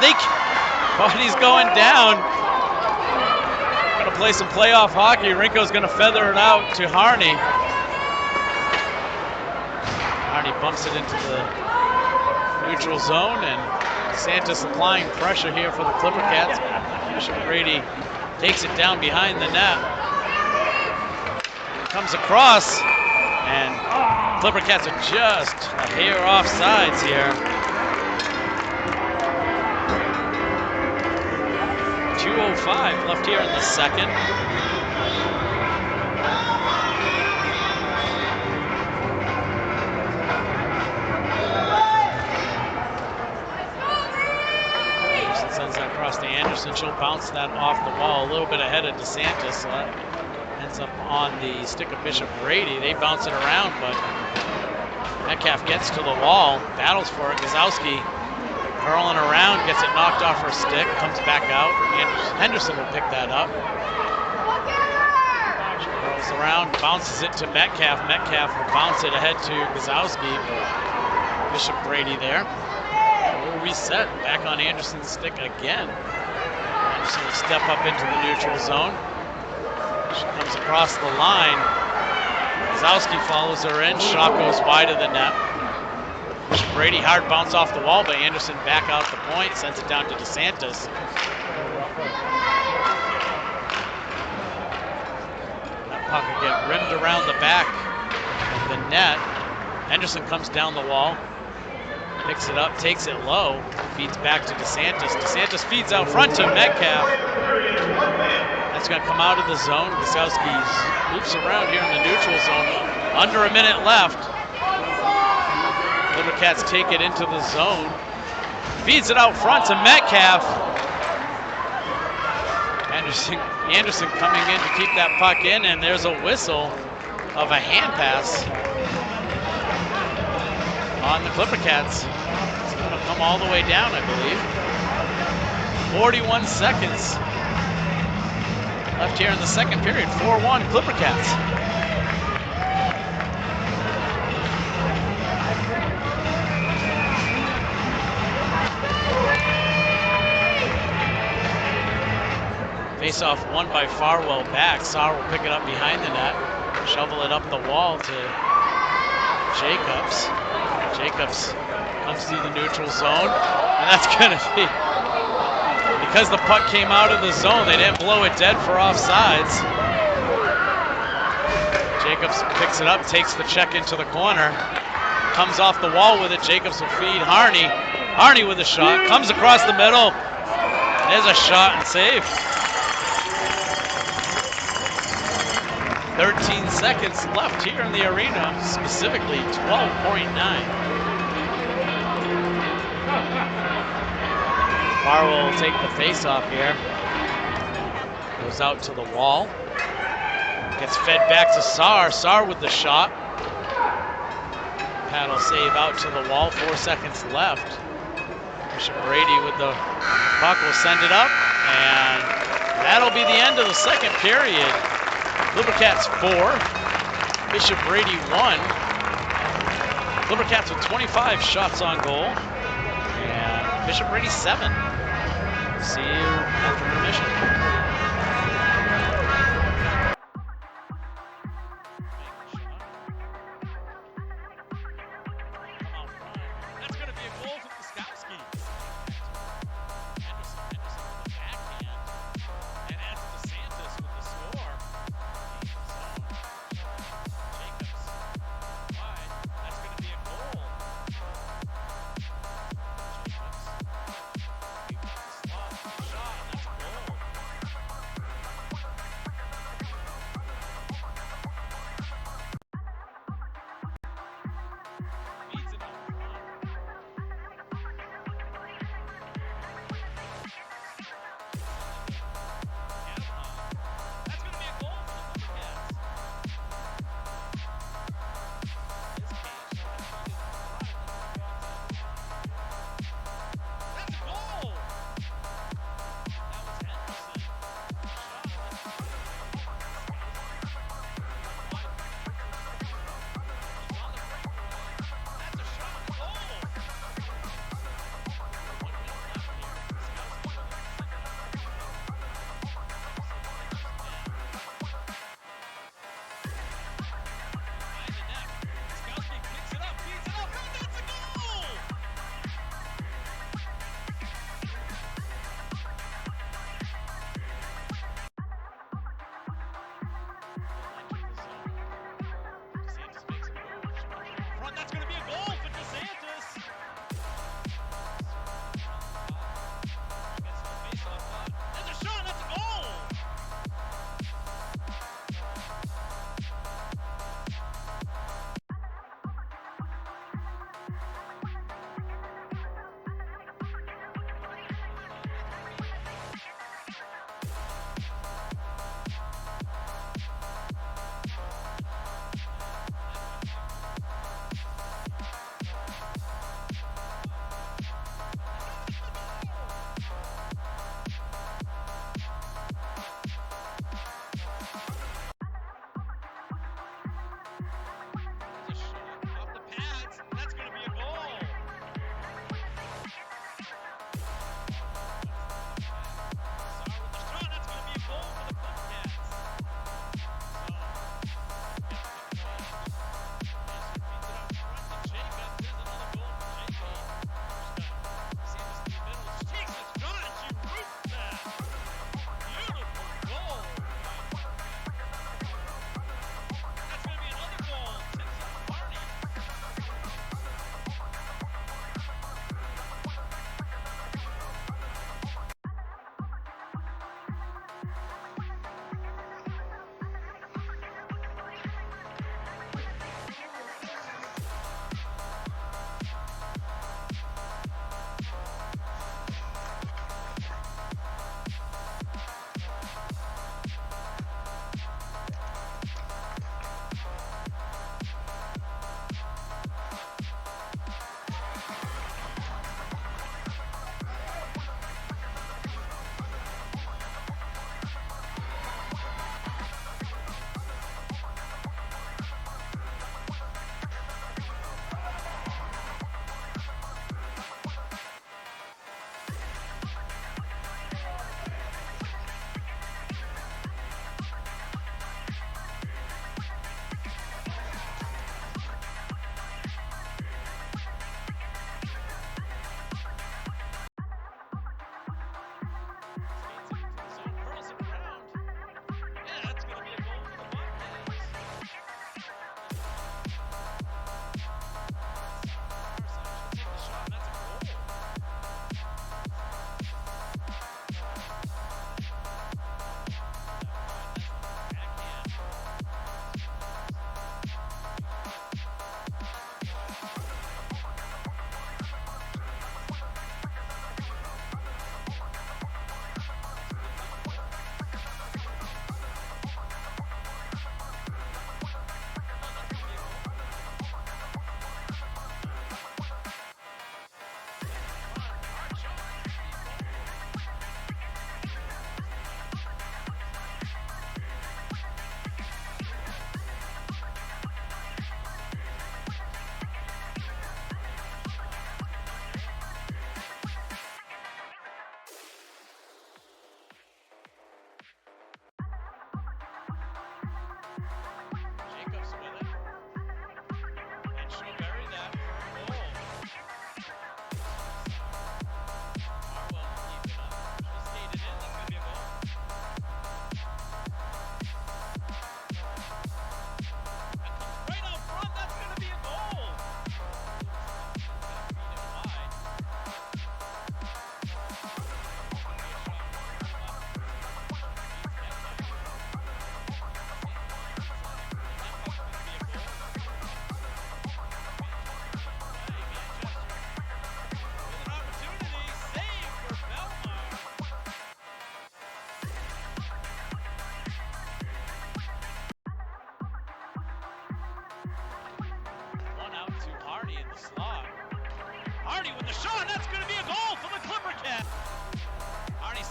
Body's going down. Gonna play some playoff hockey. Rinko's gonna feather it out to Harney. Harney bumps it into the neutral zone, and Santos applying pressure here for the Clipper Cats. Bishop Brady takes it down behind the net. Comes across, and Clipper Cats are just a hair off sides here. 2:05 left here in the second. Anderson sends that across to Anderson. She'll bounce that off the wall a little bit ahead of DeSantis. So that ends up on the stick of Bishop Brady. They bounce it around, but Metcalf gets to the wall, battles for it. Kozlowski curling around, gets it knocked off her stick, comes back out. Henderson will pick that up. She curls around, bounces it to Metcalf. Metcalf will bounce it ahead to Kozlowski. Bishop Brady there. We'll reset back on Anderson's stick again. Anderson will step up into the neutral zone. She comes across the line. Kozlowski follows her in. Shot goes wide of the net. Bishop Brady, hard bounce off the wall, but Anderson back out the point, sends it down to DeSantis. That puck will get rimmed around the back of the net. Henderson comes down the wall. Picks it up, takes it low, feeds back to DeSantis. DeSantis feeds out front to Metcalf. That's going to come out of the zone. Gosowski loops around here in the neutral zone. Under a minute left. Libercats take it into the zone. Feeds it out front to Metcalf. Anderson coming in to keep that puck in, and there's a whistle of a hand pass on the Clippercats. It's going to come all the way down, I believe. 41 seconds left here in the second period. 4-1 Clippercats. Face-off won by Farwell back. Sauer will pick it up behind the net, shovel it up the wall to Jacobs. Jacobs comes through the neutral zone, and that's going to be, because the puck came out of the zone, they didn't blow it dead for offsides. Jacobs picks it up, takes the check into the corner, comes off the wall with it. Jacobs will feed Harney. Harney with a shot, comes across the middle. There's a shot and save. 13 seconds left here in the arena, specifically 12.9. Farwell will take the face-off here. Goes out to the wall. Gets fed back to Saar. Saar with the shot. Paddle save out to the wall. 4 seconds left. Bishop Brady with the puck will send it up, and that'll be the end of the second period. Clippercats 4, Bishop Brady 1. Clippercats with 25 shots on goal, and Bishop Brady 7. See you after intermission.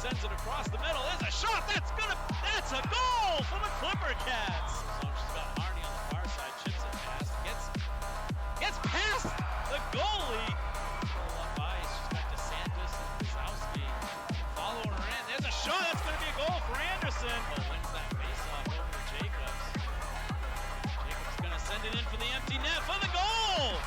sends it across the middle. There's a shot. That's a goal for the Clipper Cats. So she's got Harney on the far side. Chips it past. Gets past the goalie. Pull up ice. She's got DeSantis and Kozowski following her in. There's a shot. That's going to be a goal for Anderson. But wins that faceoff over to Jacobs. Jacobs going to send it in for the empty net for the goal.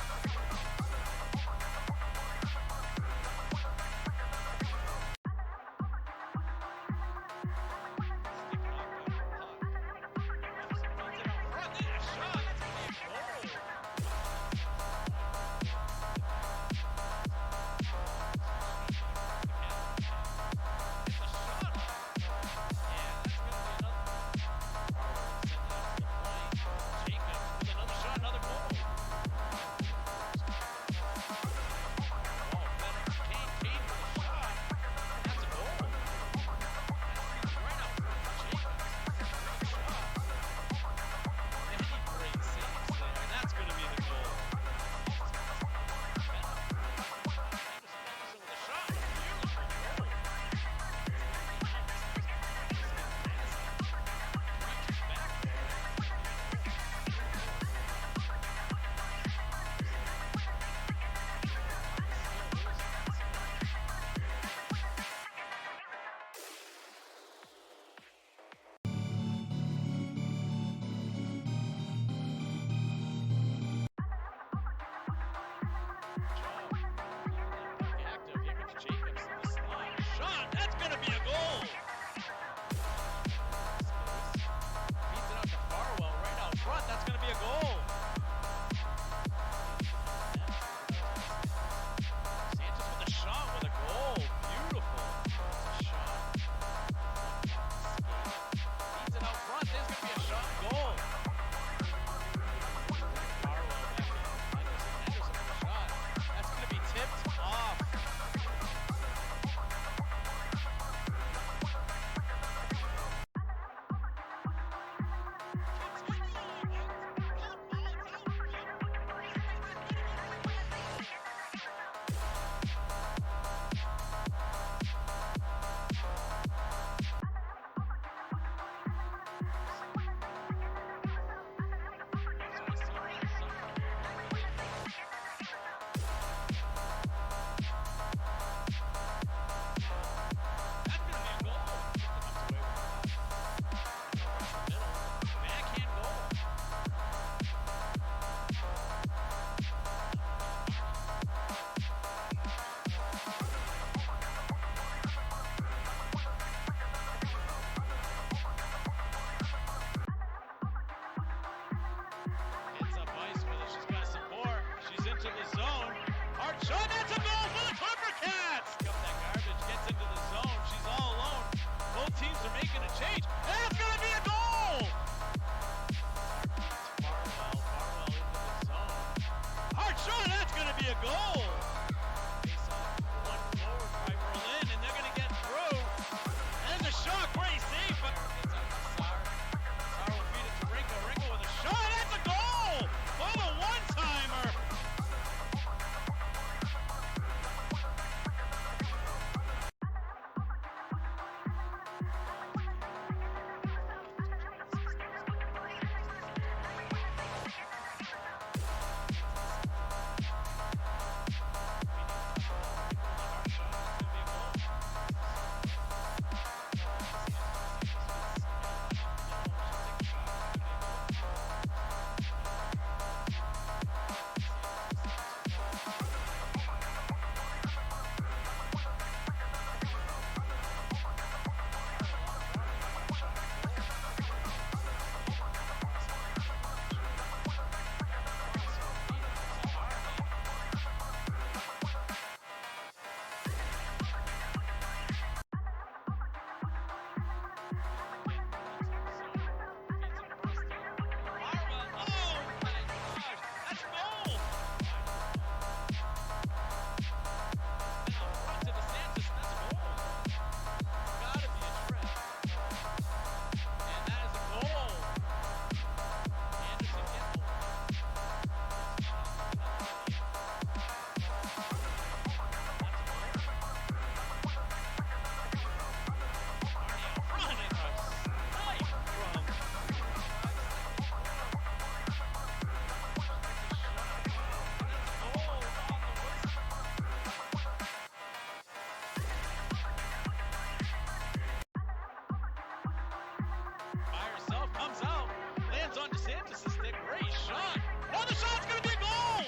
It's on DeSantis' stick. Great shot. Oh, the shot's going to be a goal!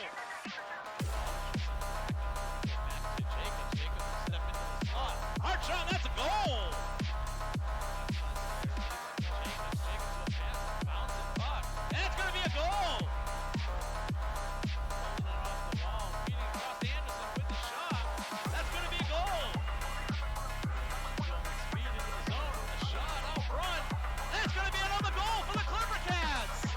Back to Jacobs. Jacobs will step into the slot. Hard shot, that's a goal! Jacobs will pass, bounce it, puck. And it's going to be a goal! Pulling it off the wall, feeding across Anderson with the shot. That's going to be a goal! Building speed into the zone with the shot out front. That's going to be another goal for the Clipper Cats!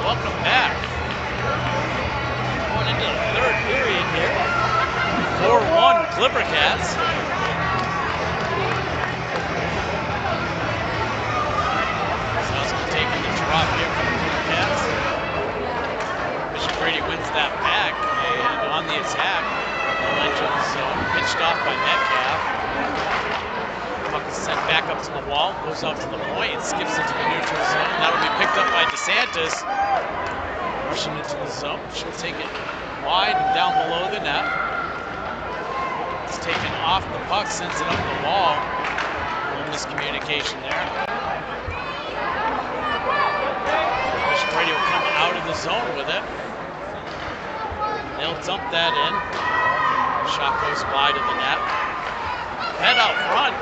Welcome back. Going into the third period here. 4-1 Clipper Cats. Sowski taking the drop here for the Clipper Cats. Bishop Brady wins that back, and on the attack, Legends pitched off by Metcalf. Puck is sent back up to the wall, goes out to the point, skips into the neutral zone. That'll be picked up by DeSantis. Rushing into the zone. She'll take it wide and down below the net. It's taken off the puck, sends it up the wall. A little miscommunication there. Bishop Brady will come out of the zone with it. They'll dump that in. Shot goes wide of the net. Head out front.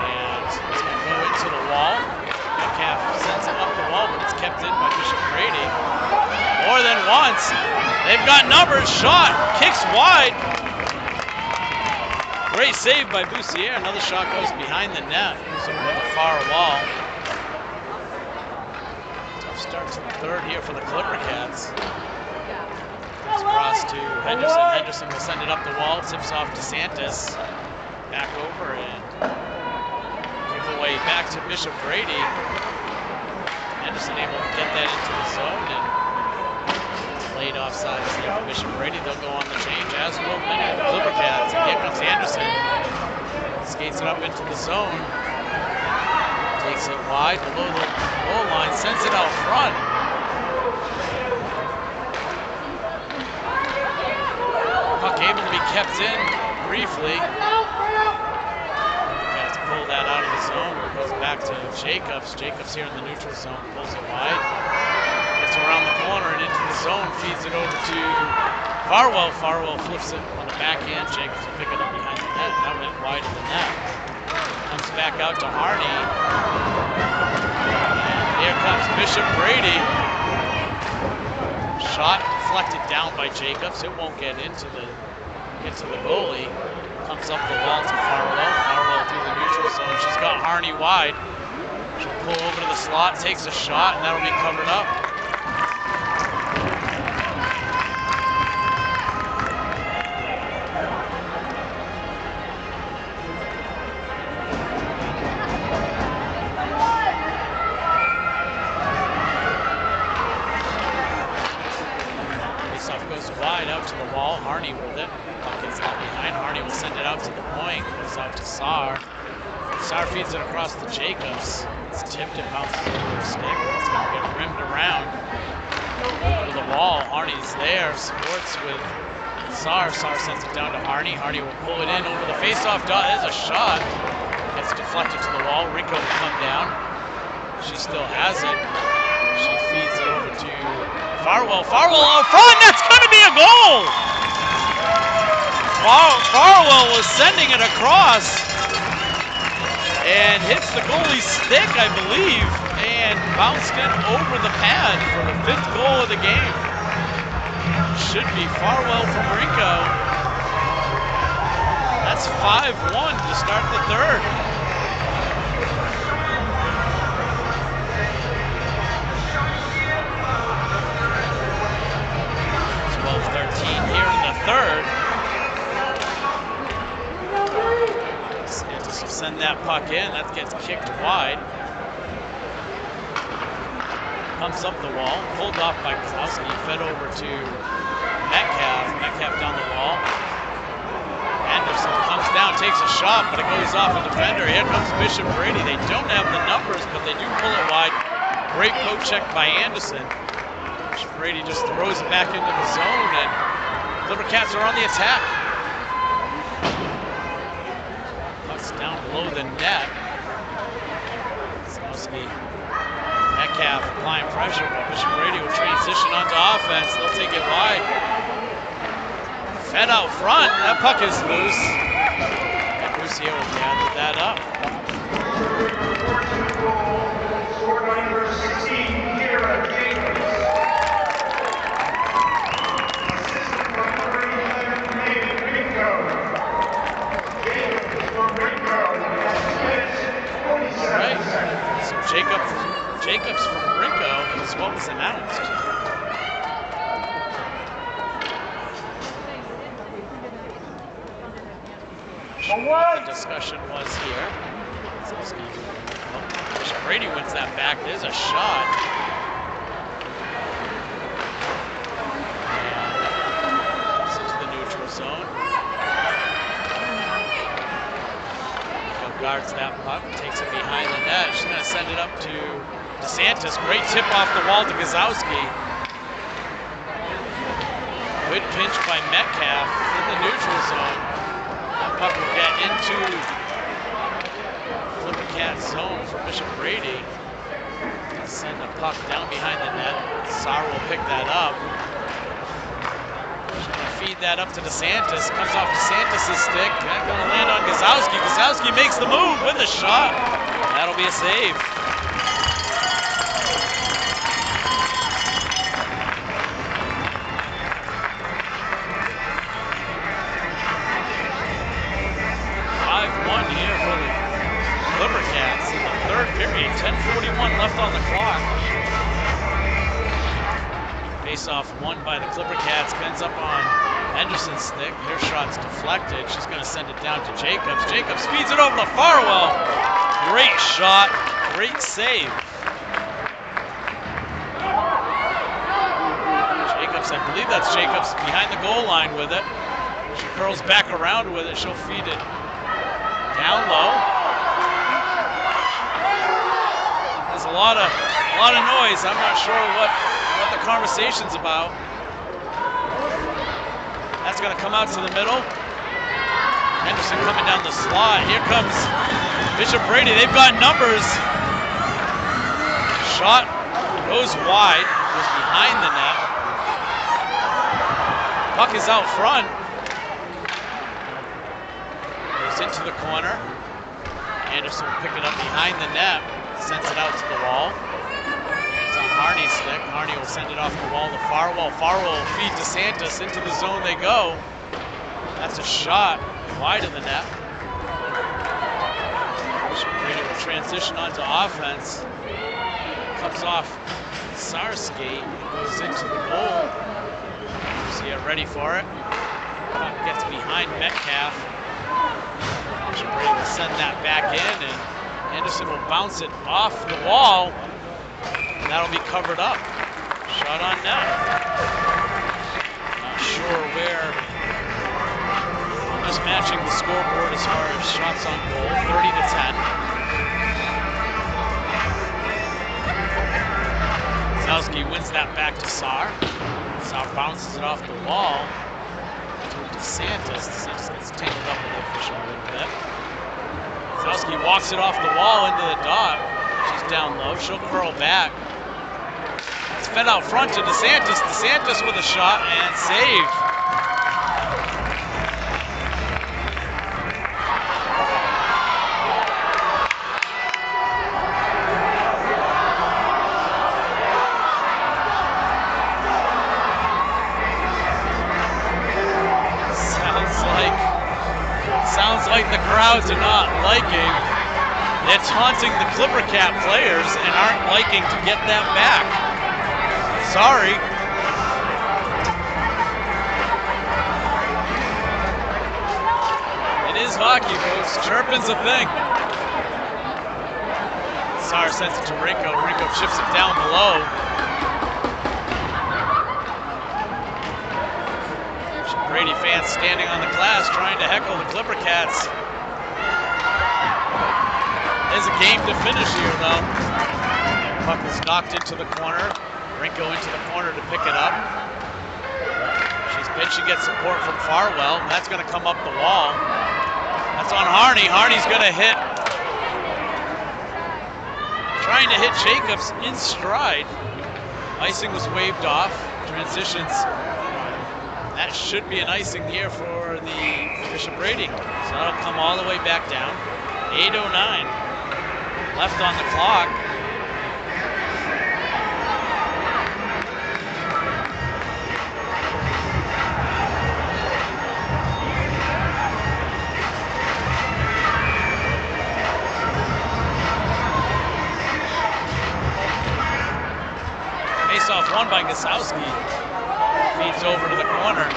And it's going to go into the wall. Metcalf sends it up the wall, but it's kept in by Bishop Brady. More than once. They've got numbers. Shot. Kicks wide. Great save by Boussier. Another shot goes behind the net. Goes over the far wall. Tough start to the third here for the Clipper Cats. It's across to Henderson. Henderson will send it up the wall. Tips off DeSantis. Back over and giveaway back to Bishop Brady. Henderson able to get that into the zone and laid offside there for Bishop Brady. They'll go on the change, as will many of the Clipper Cats. And here comes Anderson. Skates it up into the zone. Takes it wide below the goal line. Sends it out front. Puck able to be kept in briefly. Pull that out of the zone. It goes back to Jacobs. Jacobs here in the neutral zone pulls it wide. Gets around the corner and into the zone. Feeds it over to Farwell. Farwell flips it on the backhand. Jacobs will pick it up behind the net. That went wide of the net. Comes back out to Harney. And here comes Bishop Brady. Shot deflected down by Jacobs. It won't get into the goalie. Comes up the wall to Farwell. Farwell through the neutral zone. She's got Harney wide. She'll pull over to the slot, takes a shot, and that'll be covered up. Faceoff goes wide out to the wall. Harney with it. Puck gets out behind. Harney will send it out to the point. Goes out to Saar. Saar feeds it across to Jacobs. It's tipped and bounces over the stick. It's going to get rimmed around. Over to the wall. Harney's there. Supports with Saar. Saar sends it down to Harney. Harney will pull it in over the faceoff dot. There's a shot. Gets deflected to the wall. Rico will come down. She still has it. She feeds it over to Farwell. Farwell out front. That's going to be a goal! Farwell was sending it across and hits the goalie's stick, I believe, and bounced it over the pad for the 5th goal of the game. Should be Farwell from Rico. That's 5-1 to start the third. 12-13 here in the third. Santos will send that puck in. That gets kicked wide. comes up the wall, pulled off by Kozlowski, fed over to Metcalf. Metcalf down the wall. Anderson comes down, takes a shot, but it goes off a defender. Here comes Bishop Brady. They don't have the numbers, but they do pull it wide. Great poke check by Anderson. Bishop Brady just throws it back into the zone, and Clipper Cats are on the attack. Puck's down below the net. Kozlowski, Metcalf applying pressure, but Bishop Brady will transition onto offense. They'll take it wide. Fed out front. That puck is loose. And Lucio will gather that up. Scored by number 16, Kira Jacobs. Assistant from number 11, David Rinko. Jacobs from Rinko has 2 minutes, 47 Right. seconds. So Jacobs from Rinko is what was announced. The discussion was here. Bishop Brady wins that back. There's a shot. And into the neutral zone. Nico guards that puck, takes it behind the net. She's going to send it up to DeSantis. Great tip off the wall to Kozlowski. Good pinch by Metcalf in the neutral zone. Puck will get into Clipper Cat zone for Bishop Brady. Send a puck down behind the net. Sarr will pick that up. She's going to feed that up to DeSantis. Comes off DeSantis' stick. Not going to land on Kozlowski. Kozlowski makes the move with a shot. That'll be a save. Here for the Clipper Cats in the third period. 10:41 left on the clock. Face-off won by the Clipper Cats. Ends up on Henderson's stick. Her shot's deflected. She's going to send it down to Jacobs. Jacobs feeds it over to Farwell. Great shot. Great save. Jacobs, I believe that's Jacobs behind the goal line with it. She curls back around with it. She'll feed it down low. There's a lot of noise. I'm not sure what the conversation's about. That's going to come out to the middle. Henderson coming down the slot. Here comes Bishop Brady. They've got numbers. Shot goes wide. Goes behind the net. Puck is out front. Into the corner. Anderson will pick it up behind the net. Sends it out to the wall. It's on Harney's stick. Harney will send it off the wall to Farwell. Farwell will feed DeSantis. Into the zone they go. That's a shot wide of the net. Brady will transition onto offense. Comes off Sarr's skate. Goes into the goal. See it ready for it. Gets behind Metcalf. Brady will send that back in, and Anderson will bounce it off the wall, and that'll be covered up. Shot on net. Not sure where. Just matching the scoreboard as far as shots on goal, 30-10. Kozlowski wins that back to Sarr. Sarr bounces it off the wall. DeSantis. DeSantis gets tangled up with the official a little bit. Kozlowski walks it off the wall into the dot. She's down low. She'll curl back. It's fed out front to DeSantis. DeSantis with a shot and save. Sounds like the crowds are not liking. It's haunting the Clipper Cat players and aren't liking to get that back. Sorry. It is hockey, folks. Chirping's a thing. Sar sends it to Rinko. Rinko chips it down below. Brady fans standing on the glass trying to heckle the Clipper Cats. There's a game to finish here, though. Puck is knocked into the corner. Rinko into the corner to pick it up. She's pitching, gets support from Farwell. That's going to come up the wall. That's on Harney. Harney's going to hit. Trying to hit Jacobs in stride. Icing was waved off. Transitions. That should be an icing here for the Bishop Brady. So that'll come all the way back down. 8:09 left on the clock. Face-off won by Gosowski. Feeds over to the corner.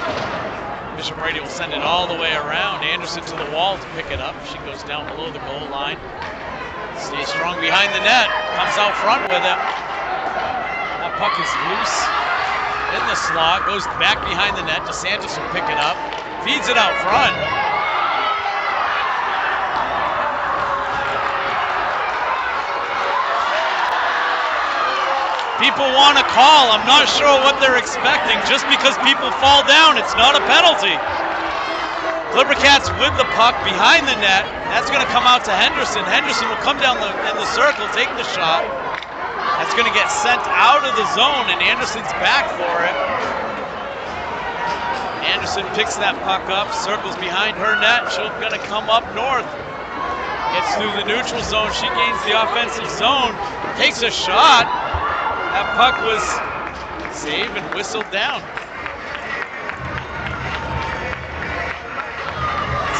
Bishop Brady will send it all the way around. Anderson to the wall to pick it up. She goes down below the goal line. Stays strong behind the net. Comes out front with it. That puck is loose in the slot. Goes back behind the net. DeSantis will pick it up. Feeds it out front. People want a call. I'm not sure what they're expecting. Just because people fall down, it's not a penalty. Clipper Cats with the puck behind the net. That's going to come out to Henderson. Henderson will come down in the circle, take the shot. That's going to get sent out of the zone, and Anderson's back for it. Anderson picks that puck up, circles behind her net. She's going to come up north. Gets through the neutral zone. She gains the offensive zone. Takes a shot. That puck was saved and whistled down.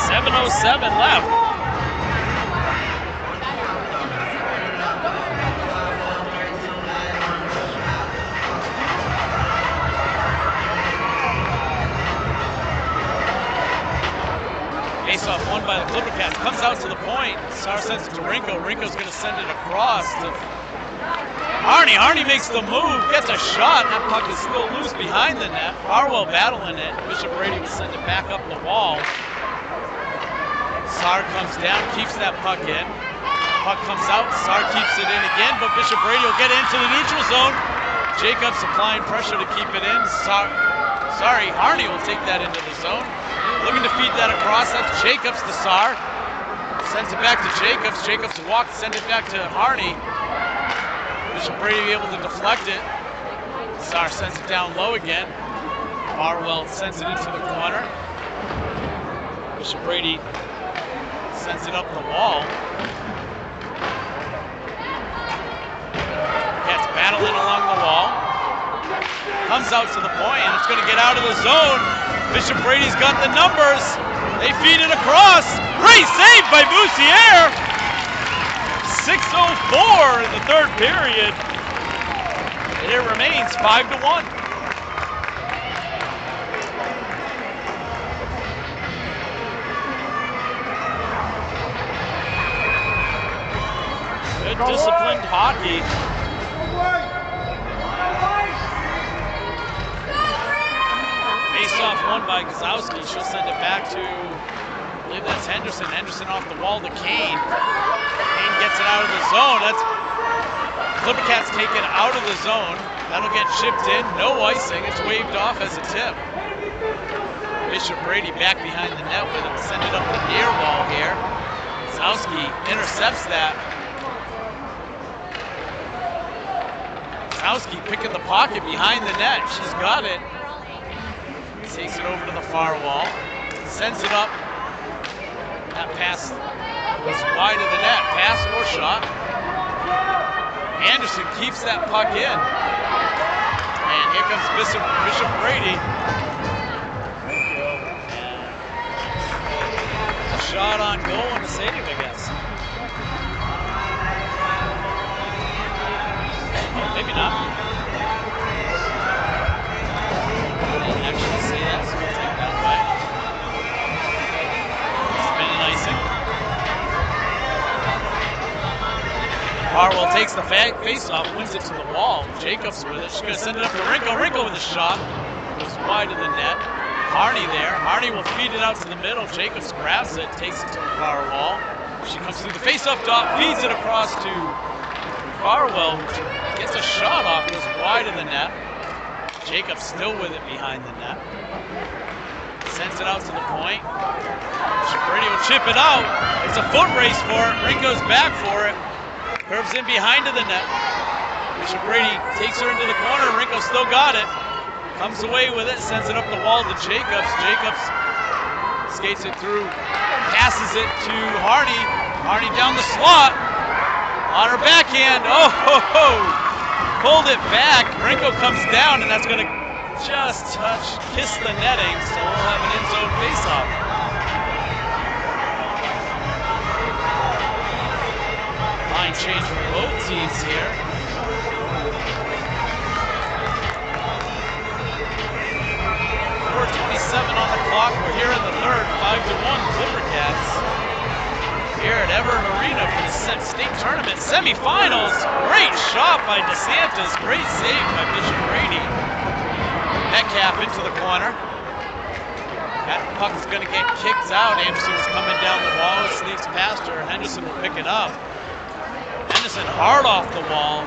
7:07 left. Face-off won by the Clipper Cats. Comes out to the point. Sar sends it to Rinko. Rinko's going to send it across to Harney. Harney makes the move, gets a shot. That puck is still loose behind the net. Farwell battling it. Bishop Brady will send it back up the wall. Sar comes down, keeps that puck in. Puck comes out, Sar keeps it in again, but Bishop Brady will get into the neutral zone. Jacobs applying pressure to keep it in. Harney will take that into the zone. Looking to feed that across. That's Jacobs to Sar. Sends it back to Jacobs. Jacobs walks, sends it back to Harney. Bishop Brady able to deflect it. Sar sends it down low again. Farwell sends it into the corner. Bishop Brady sends it up the wall. Cats battling along the wall. Comes out to the point, and it's going to get out of the zone. Bishop Brady's got the numbers. They feed it across. Great save by Boussier. 6:04 in the third period. And it remains 5-1. Good disciplined hockey. Face-off won by Gosowski. She'll send it back to, I believe that's Henderson. Henderson off the wall to Kane. Kane gets it out of the zone. That's Clipper Cats take it out of the zone. That'll get chipped in. No icing. It's waved off as a tip. Bishop Brady back behind the net with him. Send it up the near wall here. Gosowski intercepts that. Gosowski picking the pocket behind the net. She's got it. Takes it over to the far wall. Sends it up. That pass was wide of the net. Pass or shot. Anderson keeps that puck in. And here comes Bishop Brady. A shot on goal and a save, I guess. Oh, maybe not. I didn't actually see that, so we'll take that away. Spin and icing. Farwell face-off, wins it to the wall. Jacobs with it. She's going to send it up to Rinko. Rinko with a shot. Goes wide of the net. Harney there. Harney will feed it out to the middle. Jacobs grabs it, takes it to the far wall. She comes through the face-off dot, feeds it across to Farwell. Gets a shot off, goes wide of the net. Jacobs still with it behind the net. Sends it out to the point. Brady will chip it out. It's a foot race for it. Rinko's back for it. Curves in behind of the net. Bishop Brady takes her into the corner. Rinko still got it. Comes away with it, sends it up the wall to Jacobs. Jacobs skates it through, passes it to Harney. Harney down the slot. On her backhand. Oh, ho, ho. Pulled it back. Rinko comes down, and that's going to just kiss the netting, so we'll have an in-zone face-off. Line change for both teams here. 4:27 on the clock. We're here in the third, 5-1 Clippercats. Here at Everett Arena for the state tournament semifinals. Great shot by DeSantis. Great save by Bishop Brady. Metcalf into the corner. That puck is going to get kicked out. Anderson was coming down the wall, sneaks past her. Henderson will pick it up. Henderson hard off the wall.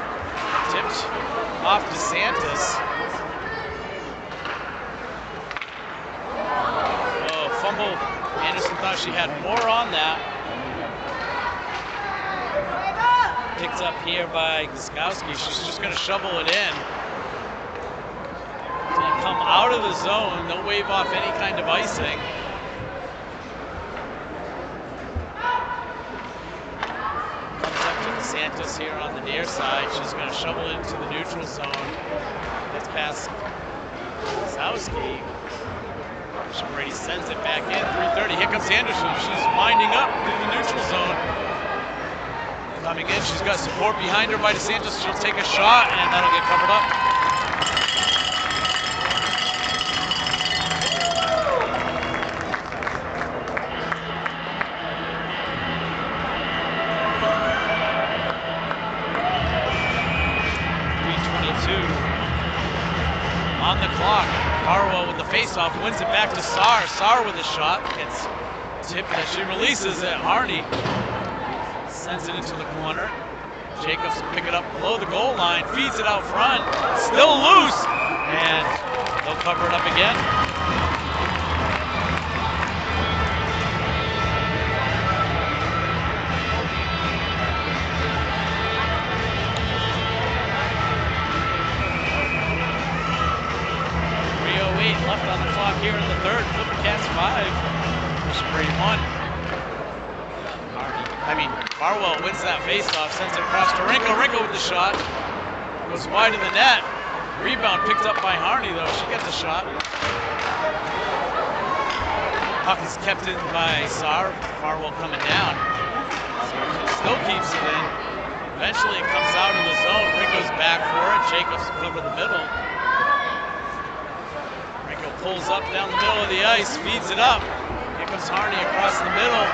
Tipped off DeSantis. Oh, fumble. Anderson thought she had more on that. Picked up here by Guskowski. She's just going to shovel it in. Come out of the zone. They'll wave off any kind of icing. Comes up to DeSantis here on the near side. She's going to shovel it into the neutral zone. Gets past Guskowski. Brady sends it back in. 3:30. Here comes Anderson. She's winding up through the neutral zone. Coming in, she's got support behind her by DeSantis. She'll take a shot, and that'll get covered up. On the clock, Farwell with the face-off, wins it back to Saar. Saar with a shot, gets tipped as she releases it. Harney sends it into the corner. Jacobs will pick it up below the goal line, feeds it out front, still loose, and they'll cover it up again. Left on the clock here in the third. Clippercats 5. Bishop Brady 1. Farwell wins that faceoff, sends it across to Rinko. Rinko with the shot. Goes wide of the net. Rebound picked up by Harney though. She gets a shot. Puck is kept in by Saar. Farwell coming down. Still keeps it in. Eventually it comes out of the zone. Rinko's back for it. Jacobs over the middle. Pulls up down the middle of the ice, feeds it up. Here comes Harney across the middle.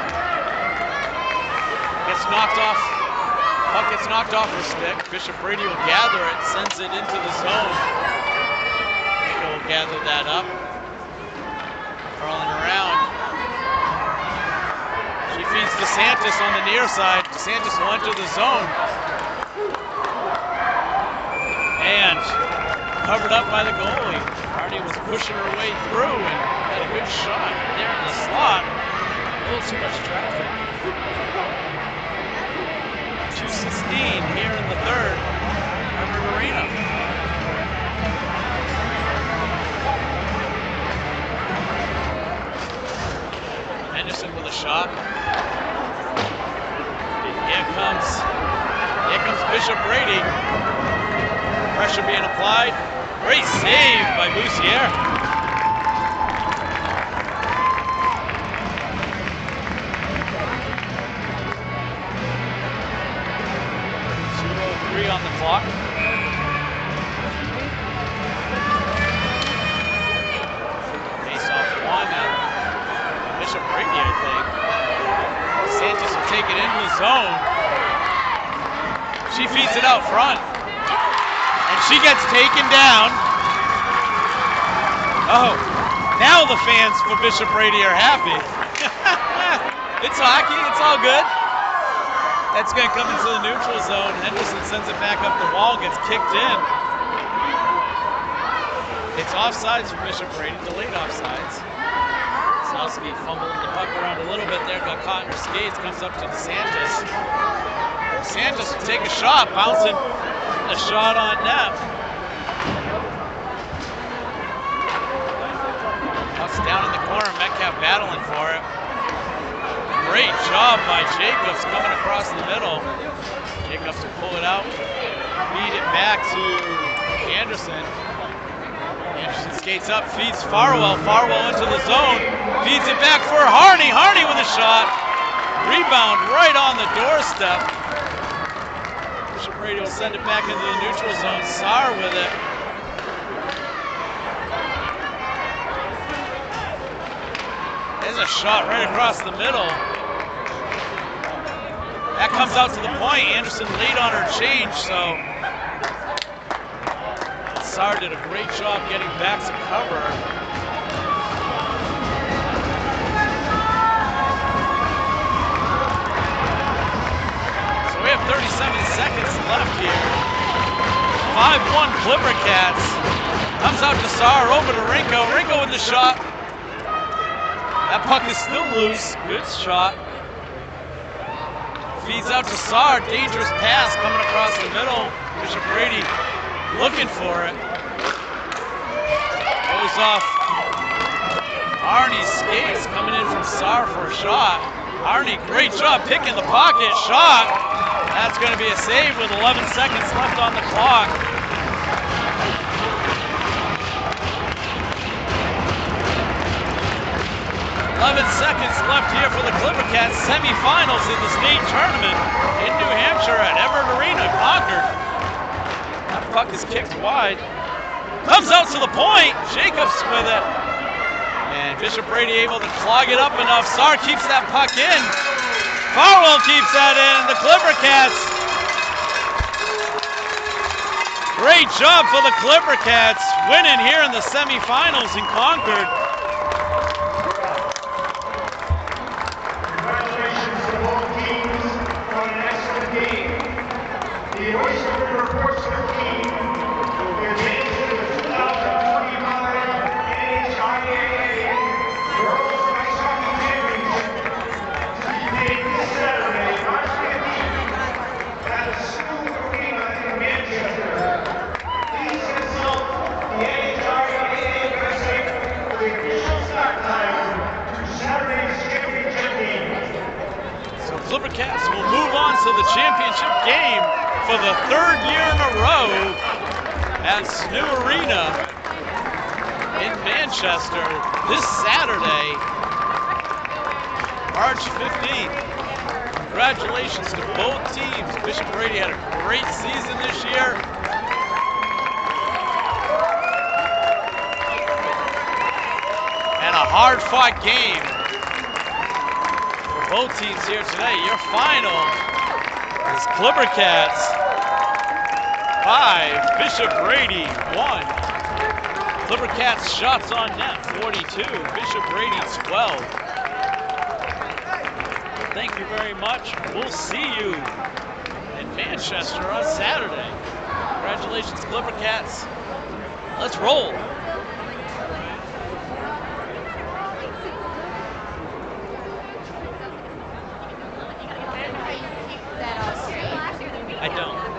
Gets knocked off. Puck gets knocked off her stick. Bishop Brady will gather it, sends it into the zone. Rinko will gather that up. Crawling around. She feeds DeSantis on the near side. DeSantis will enter the zone. And covered up by the goalie. Harney was pushing her way through and had a good shot there in the slot. A little too much traffic. 2:16 here in the third. Everett Arena. Henderson with a shot. Here comes Bishop Brady. Pressure being applied. Great save by Boussier. .203 on the clock. Face off one and Bishop Brady, I think. Santos will take it into the zone. She feeds it out front. And she gets taken down. Oh, now the fans for Bishop Brady are happy. It's hockey, it's all good. That's going to come into the neutral zone. Henderson sends it back up the wall, gets kicked in. It's offsides for Bishop Brady, delayed offsides. Sowski fumbled the puck around a little bit there, got caught in her skates, comes up to DeSantis. DeSantis will take a shot, bouncing a shot on net. Puck's down in the corner, Metcalf battling for it. Great job by Jacobs coming across the middle. Jacobs will pull it out, feed it back to Anderson. Anderson skates up, feeds Farwell. Farwell into the zone, feeds it back for Harney. Harney with a shot. Rebound right on the doorstep. Bishop Brady will send it back into the neutral zone. Saar with it. There's a shot right across the middle. That comes out to the point. Anderson late on her change, so Saar did a great job getting back to cover. So we have 37 seconds left here. 5-1 Clipper Cats. Comes out to Saar, over to Rinko. Rinko with the shot. That puck is still loose. Good shot. Feeds out to Saar. Dangerous pass coming across the middle. Bishop Brady looking for it. Goes off Arnie's skates, coming in from Saar for a shot. Arnie, great job picking the pocket. Shot. That's going to be a save with 11 seconds left on the clock. Seconds left here for the Clipper Cats semifinals in the state tournament in New Hampshire at Everett Arena, Concord. That puck is kicked wide. Comes out to the point. Jacobs with it. And Bishop Brady able to clog it up enough. Saar keeps that puck in. Farwell keeps that in. The Clipper Cats. Great job for the Clipper Cats winning here in the semifinals in Concord. The Oyster River-Portsmouth team will be advancing to the 2025 NHIAA Girls Ice Hockey Championship to be played this Saturday, March 15th at the Snow Arena in Manchester. Please consult the NHIAA website for the official start time to Saturday's championship game. So Clipper Cats will move on to the championship game for the third year in a row at Snow Arena in Manchester this Saturday, March 15th. Congratulations to both teams. Bishop Brady had a great season this year. And a hard-fought game for both teams here today. Your final is Clipper Cats 5, Bishop Brady 1. Clipper Cats shots on net 42, Bishop Brady 12. Thank you very much. We'll see you in Manchester on Saturday. Congratulations, Clipper Cats. Let's roll. I don't.